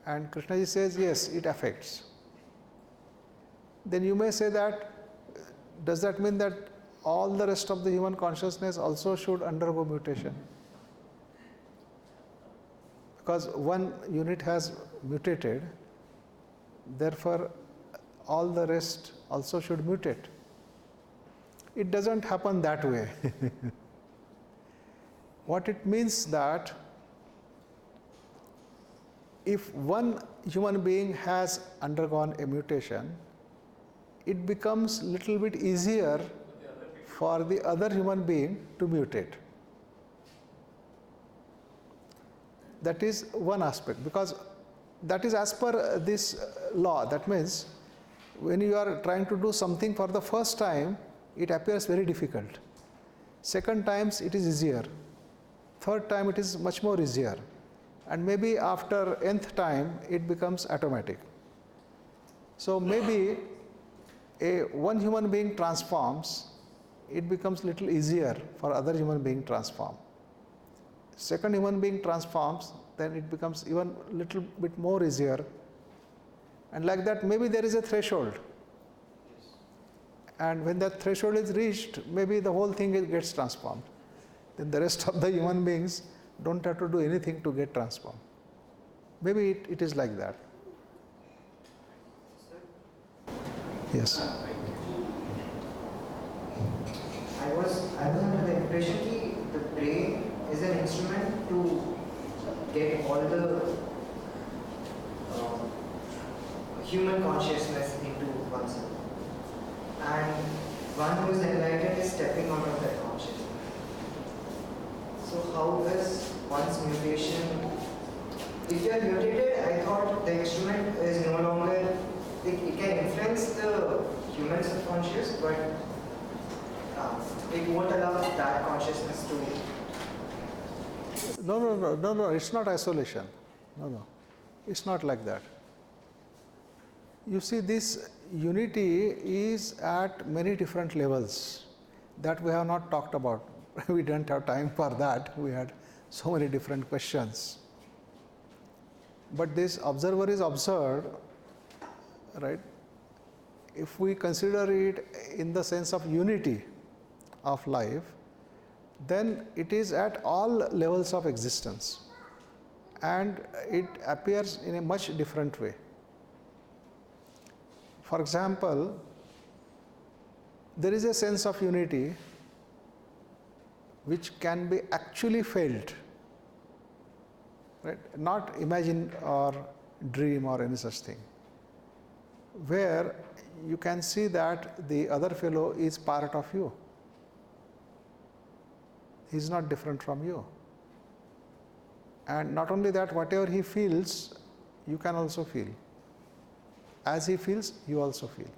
And Krishnaji says, yes, it affects. Then you may say that, does that mean that all the rest of the human consciousness also should undergo mutation? Because one unit has mutated, therefore all the rest also should mutate. It doesn't happen that way. What it means that if one human being has undergone a mutation, it becomes little bit easier for the other human being to mutate. That is one aspect, because that is as per this law. That means when you are trying to do something for the first time, it appears very difficult. Second times it is easier. Third time it is much more easier. And maybe after nth time it becomes automatic. So maybe one human being transforms, it becomes little easier for other human being transform. Second human being transforms, then it becomes even little bit more easier. And like that, maybe there is a threshold. And when that threshold is reached, maybe the whole thing gets transformed. Then the rest of the human beings don't have to do anything to get transformed. Maybe it is like that. Yes. I was under the impression that the brain is an instrument to get all the human consciousness into oneself. And one who is enlightened is stepping out of that consciousness. So how does one's mutation, if you are mutated, I thought the instrument is no longer, it can influence the human subconscious, but it won't allow that consciousness to. No, it's not isolation. No, it's not like that. You see, this unity is at many different levels that we have not talked about. We didn't have time for that. We had so many different questions. But this observer is observed, right? If we consider it in the sense of unity of life, then it is at all levels of existence and it appears in a much different way. For example, there is a sense of unity which can be actually felt, right? Not imagined or dream or any such thing, where you can see that the other fellow is part of you. He is not different from you. And not only that, whatever he feels, you can also feel. As he feels, you also feel.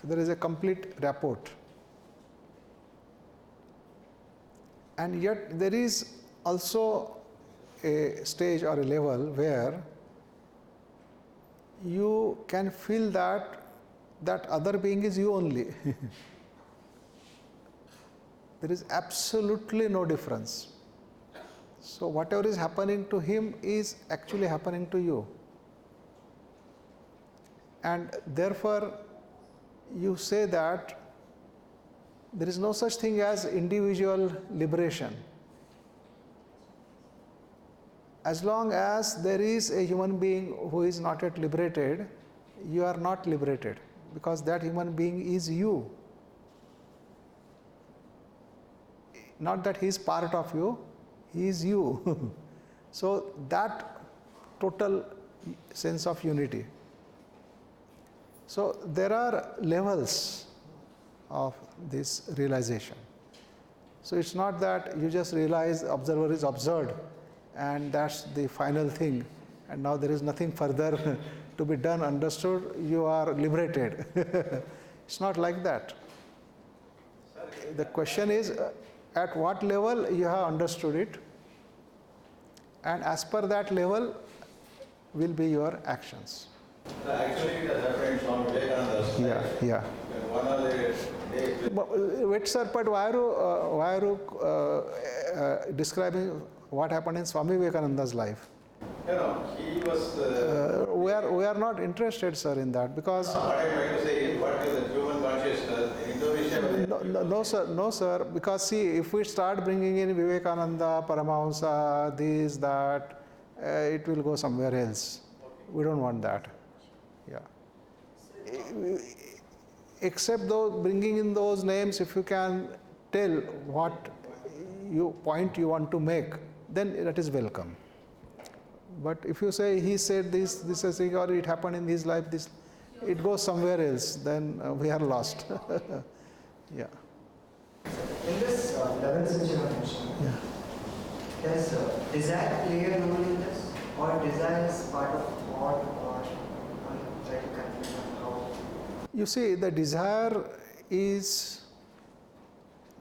So there is a complete rapport. And yet there is also a stage or a level where you can feel that that other being is you only. There is absolutely no difference. So whatever is happening to him is actually happening to you. And therefore, you say that there is no such thing as individual liberation. As long as there is a human being who is not yet liberated, you are not liberated, because that human being is you. Not that he is part of you, he is you. So that total sense of unity. So there are levels of this realization. So it's not that you just realize observer is observed and that's the final thing and now there is nothing further to be done, understood, you are liberated. It's not like that. The question is, at what level you have understood it, and as per that level will be your actions. Actually, it has happened in Swami Vivekananda's life. Yeah. One of the days. Wait, sir, but why are you describing what happened in Swami Vivekananda's life? He was. We are not interested, sir, in that, because. What I'm trying to say is, what is the human consciousness, Indonesia? No, sir, because see, if we start bringing in Vivekananda, Paramahamsa, this, that, it will go somewhere else. We don't want that. Yeah. Except those bringing in those names, if you can tell what point you want to make, then that is welcome. But if you say he said this is or it happened in his life, this, it goes somewhere else, then we are lost. Yeah. In this levels which you mentioned, does desire play a role in this, or desire is part of what, or I'm trying to confuse how? You see, the desire is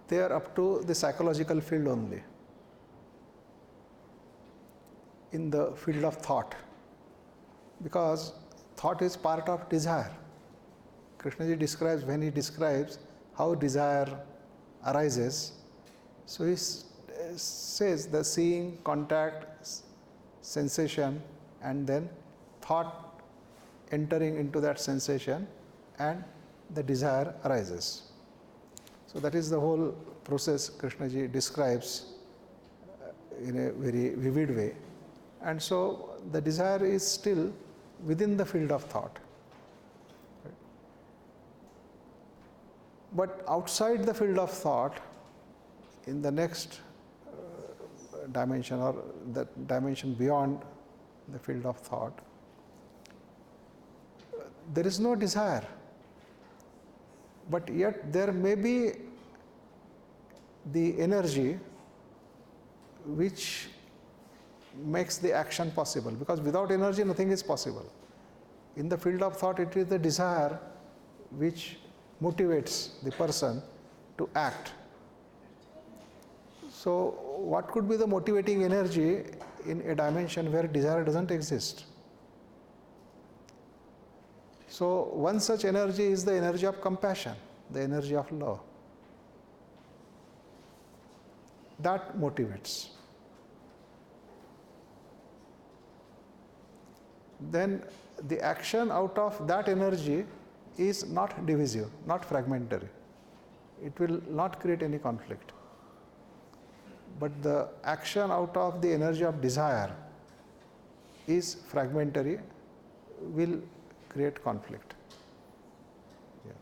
there up to the psychological field only. In the field of thought, because thought is part of desire. Krishnaji describes, when he describes how desire arises, so he says the seeing, contact, sensation, and then thought entering into that sensation, and the desire arises. So that is the whole process Krishnaji describes in a very vivid way. And so the desire is still within the field of thought. Right? But outside the field of thought, in the next dimension or the dimension beyond the field of thought, there is no desire. But yet there may be the energy which makes the action possible, because without energy nothing is possible. In the field of thought, it is the desire which motivates the person to act, So what could be the motivating energy in a dimension where desire doesn't exist? So one such energy is the energy of compassion, the energy of love. That motivates. Then the action out of that energy is not divisive, not fragmentary. It will not create any conflict. But the action out of the energy of desire is fragmentary, will create conflict. Yeah.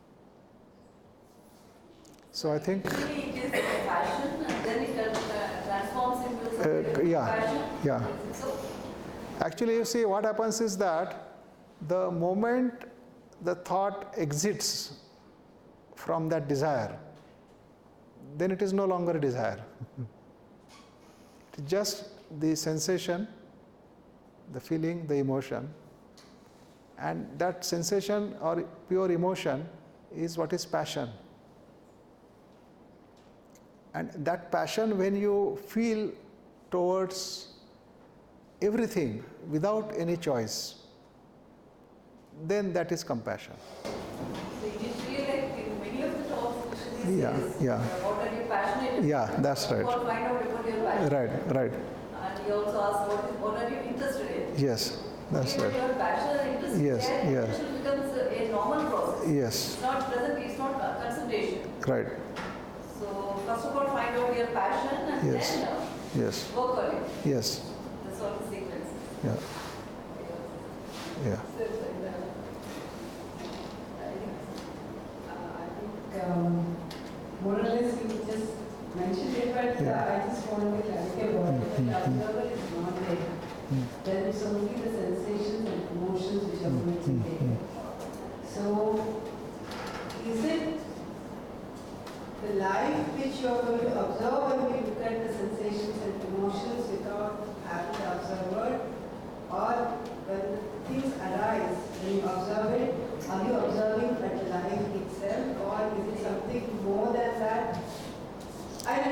So I think. Usually it is passion and then it transforms into something passion. Yeah. So, actually, you see, what happens is that the moment the thought exits from that desire, then it is no longer a desire. It's just the sensation, the feeling, the emotion, and that sensation or pure emotion is what is passion. And that passion, when you feel towards everything without any choice, then that is compassion. so you feel like in many of the talks, especially what are you passionate about? Yeah, that's right. Or find out what you're passionate. Right. And you also ask what are you interested in? Yes, that's When right. you are passionate and interested, attention becomes a normal process. Yes. It's not present, it's not concentration. Right. So first of all, find out your passion and then work on it. Yes. That's all the sequence. Yeah. So, I think more or less you just mentioned it, but I just want to clarify about it. The observer is not there. Then it's only the sensations and emotions which are going to be there. So, is it the life which you are going to observe when you look at the sensations and emotions without having the observer, or when things arise, when you observe it, are you observing that life itself, or is it something more than that? Part of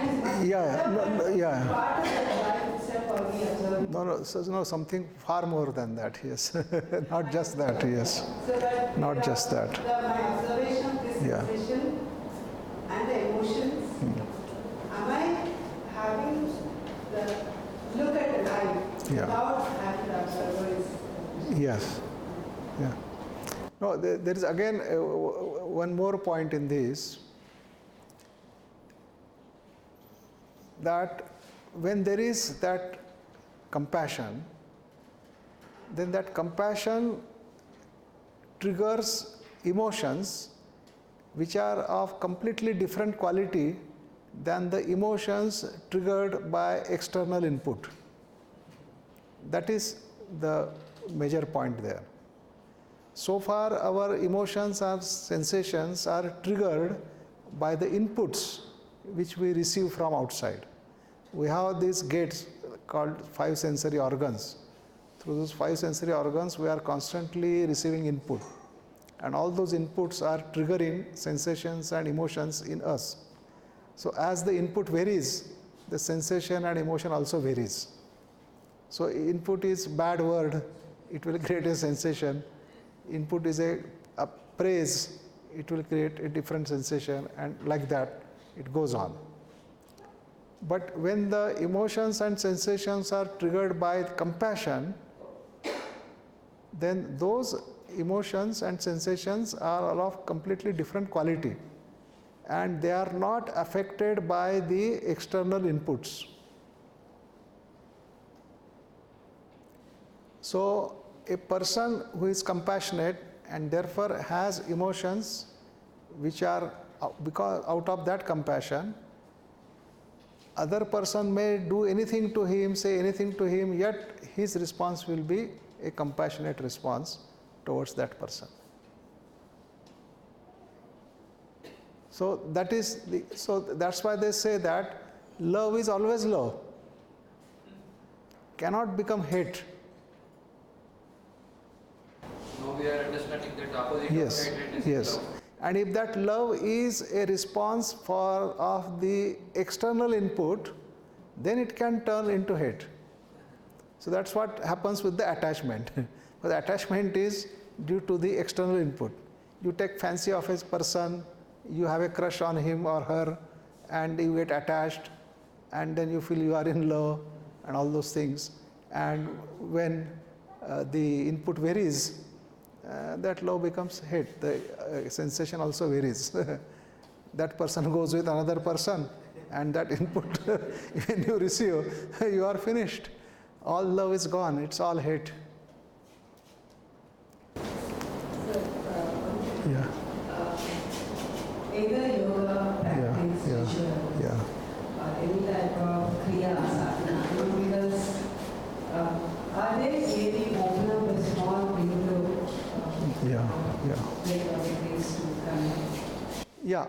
that life itself, are we observing? No, something far more than that, yes. Not just that, yes. So that not just that. My observation of this sensation and the emotions, am I having the look at life without having the observer? Yes. Yeah. No, there is again one more point in this, that when there is that compassion, then that compassion triggers emotions which are of completely different quality than the emotions triggered by external input. That is the major point there. So far, our emotions or sensations are triggered by the inputs which we receive from outside. We have these gates called 5 sensory organs. Through those 5 sensory organs, we are constantly receiving input. And all those inputs are triggering sensations and emotions in us. So as the input varies, the sensation and emotion also varies. So input is bad word, it will create a sensation. Input is a praise, it will create a different sensation, and like that it goes on. But when the emotions and sensations are triggered by compassion, then those emotions and sensations are of completely different quality, and they are not affected by the external inputs. So a person who is compassionate and therefore has emotions which are because out of that compassion, other person may do anything to him, say anything to him, yet his response will be a compassionate response towards that person. So that is that's why they say that love is always love, cannot become hate. Now we are understanding that opposite Yes, of hate yes. love. And if that love is a response of the external input, then it can turn into hate. So that's what happens with the attachment. But the attachment is due to the external input. You take fancy of a person, you have a crush on him or her, and you get attached, and then you feel you are in love and all those things. And when the input varies, that love becomes hate. The sensation also varies. That person goes with another person, and that input when you receive, you are finished. All love is gone, it's all hate. Yeah. Either yoga, practice, ritual, any type of kriya, sadhana, because are they really open up a small window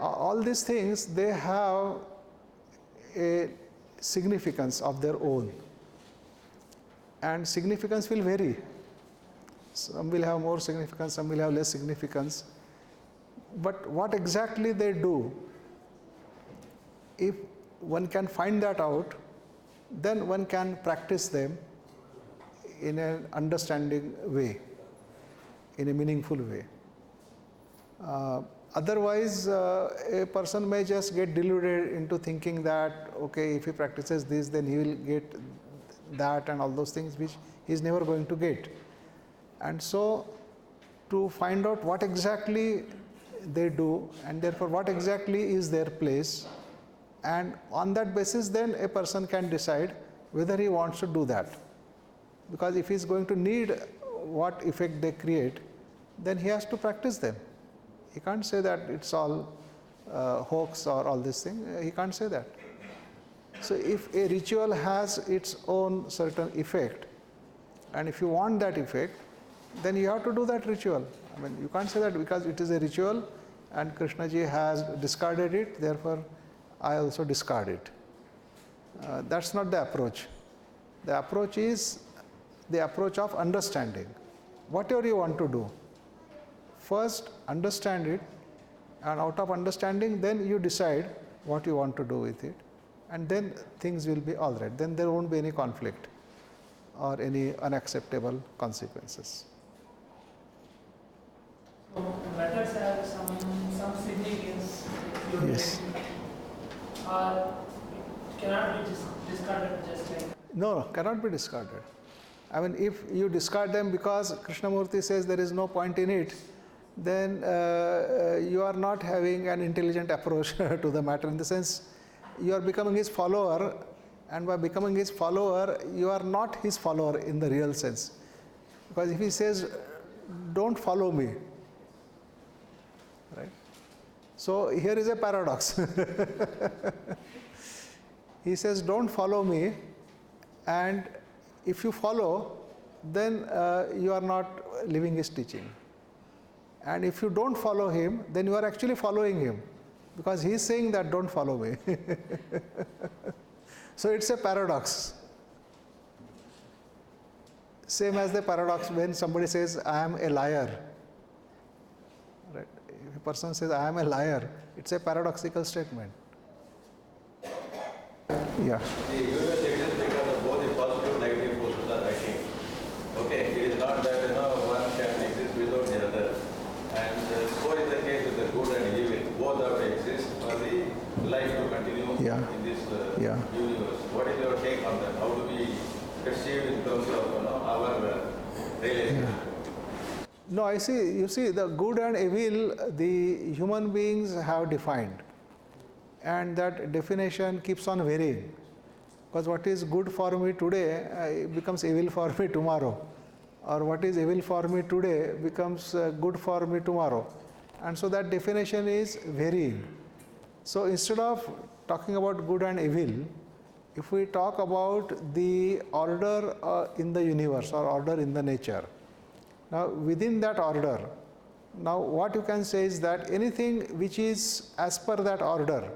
all these things, they have a significance of their own, and significance will vary. Some will have more significance, some will have less significance. But what exactly they do, if one can find that out, then one can practice them in an understanding way, in a meaningful way. Otherwise, a person may just get deluded into thinking that, okay, if he practices this, then he will get that and all those things which he is never going to get. And so, to find out what exactly they do, and therefore what exactly is their place, and on that basis then a person can decide whether he wants to do that. Because if he is going to need what effect they create, then he has to practice them. He can't say that it's all hoax or all this thing. He can't say that. So if a ritual has its own certain effect, and if you want that effect, then you have to do that ritual. I mean, you can't say that because it is a ritual and Krishna ji has discarded it, therefore I also discard it. That's not the approach. The approach is the approach of understanding. Whatever you want to do, first understand it, and out of understanding, then you decide what you want to do with it, and then things will be all right. Then there won't be any conflict or any unacceptable consequences. So methods have some significance, Yes. or it cannot be discarded just like. No, cannot be discarded. I mean, if you discard them because Krishnamurti says there is no point in it, then you are not having an intelligent approach to the matter, in the sense you are becoming his follower, and by becoming his follower, you are not his follower in the real sense. Because if he says, don't follow me, right? So here is a paradox. He says, don't follow me, and if you follow, then you are not living his teaching. And if you don't follow him, then you are actually following him, because he is saying that don't follow me. So it's a paradox. Same as the paradox when somebody says, I am a liar. Right? If a person says, I am a liar, it's a paradoxical statement. Yeah. The universe exists because of both the positive and negative forces are acting. Okay, it is not that one can exist without the other. And so is the case with the good and evil. Both have to exist for the life to continue in this universe. What is your take on that? How do we perceive in terms of our relationship? No, you see, the good and evil, the human beings have defined. And that definition keeps on varying. Because what is good for me today becomes evil for me tomorrow. Or what is evil for me today becomes good for me tomorrow. And so that definition is varying. So instead of talking about good and evil, if we talk about the order in the universe or order in the nature, now within that order, now what you can say is that anything which is as per that order,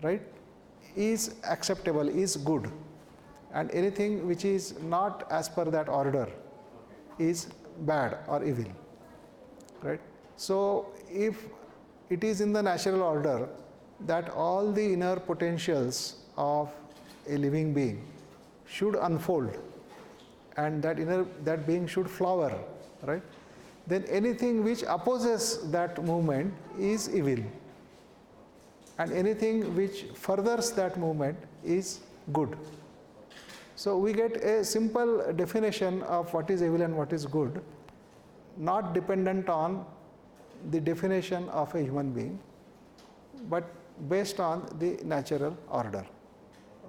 right, is acceptable, is good, and anything which is not as per that order is bad or evil, right? So if it is in the natural order that all the inner potentials of a living being should unfold and that being should flower, right? Then anything which opposes that movement is evil, and anything which furthers that movement is good. So we get a simple definition of what is evil and what is good, not dependent on the definition of a human being, but based on the natural order,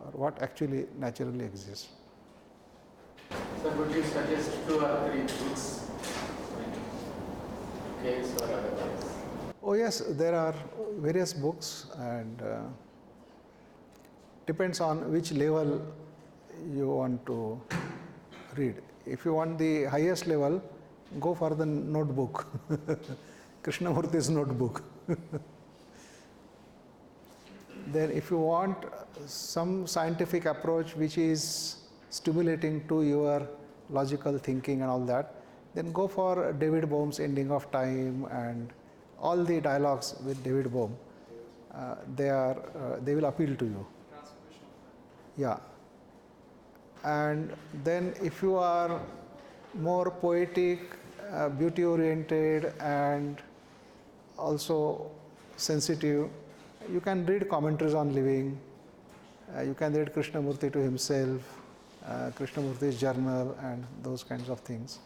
or what actually naturally exists. So would you suggest 2 or 3 books, case or otherwise? Oh yes, there are various books, and depends on which level you want to read. If you want the highest level, go for the notebook, Krishnamurti's notebook. Then if you want some scientific approach which is stimulating to your logical thinking and all that, then go for David Bohm's Ending of Time and all the dialogues with David Bohm. They will appeal to you. Yeah. And then if you are more poetic, beauty oriented and also sensitive, you can read commentaries on living, you can read Krishnamurti to himself, Krishnamurti's journal and those kinds of things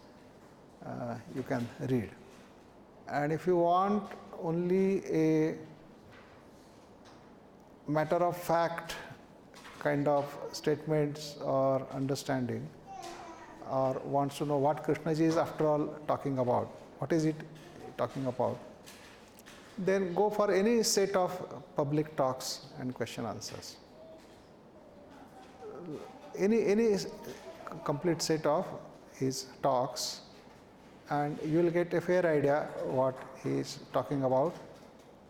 you can read. And if you want only a matter of fact kind of statements or understanding, or wants to know what Krishnaji is after all talking about, what is it talking about, then go for any set of public talks and question answers. Any complete set of his talks, and you will get a fair idea what he is talking about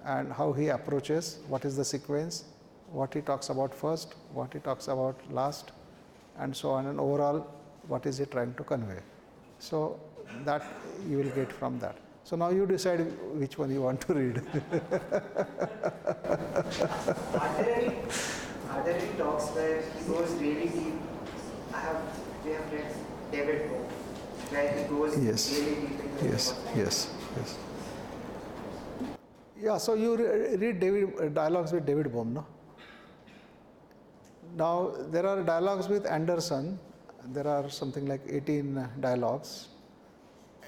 and how he approaches, what is the sequence, what he talks about first, what he talks about last, and so on, and overall what is he trying to convey. So that you will get from that. So now you decide which one you want to read. Are there any talks where he goes really deep? We have read David Bohm, where he goes really deep into Yes. Yeah, so you read dialogues with David Bohm, no? Now there are dialogues with Anderson. There are something like 18 dialogues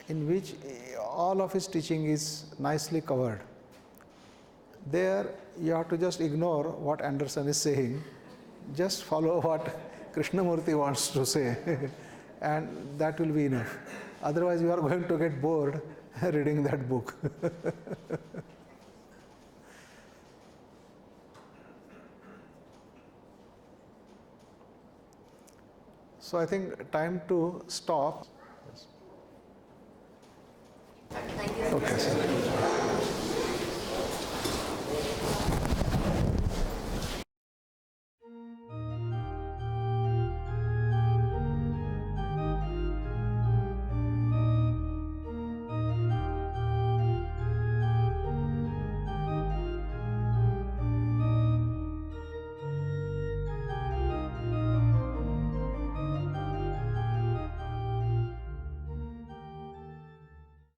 in which all of his teaching is nicely covered. There you have to just ignore what Anderson is saying, just follow what Krishnamurti wants to say and that will be enough. Otherwise you are going to get bored reading that book. So I think time to stop.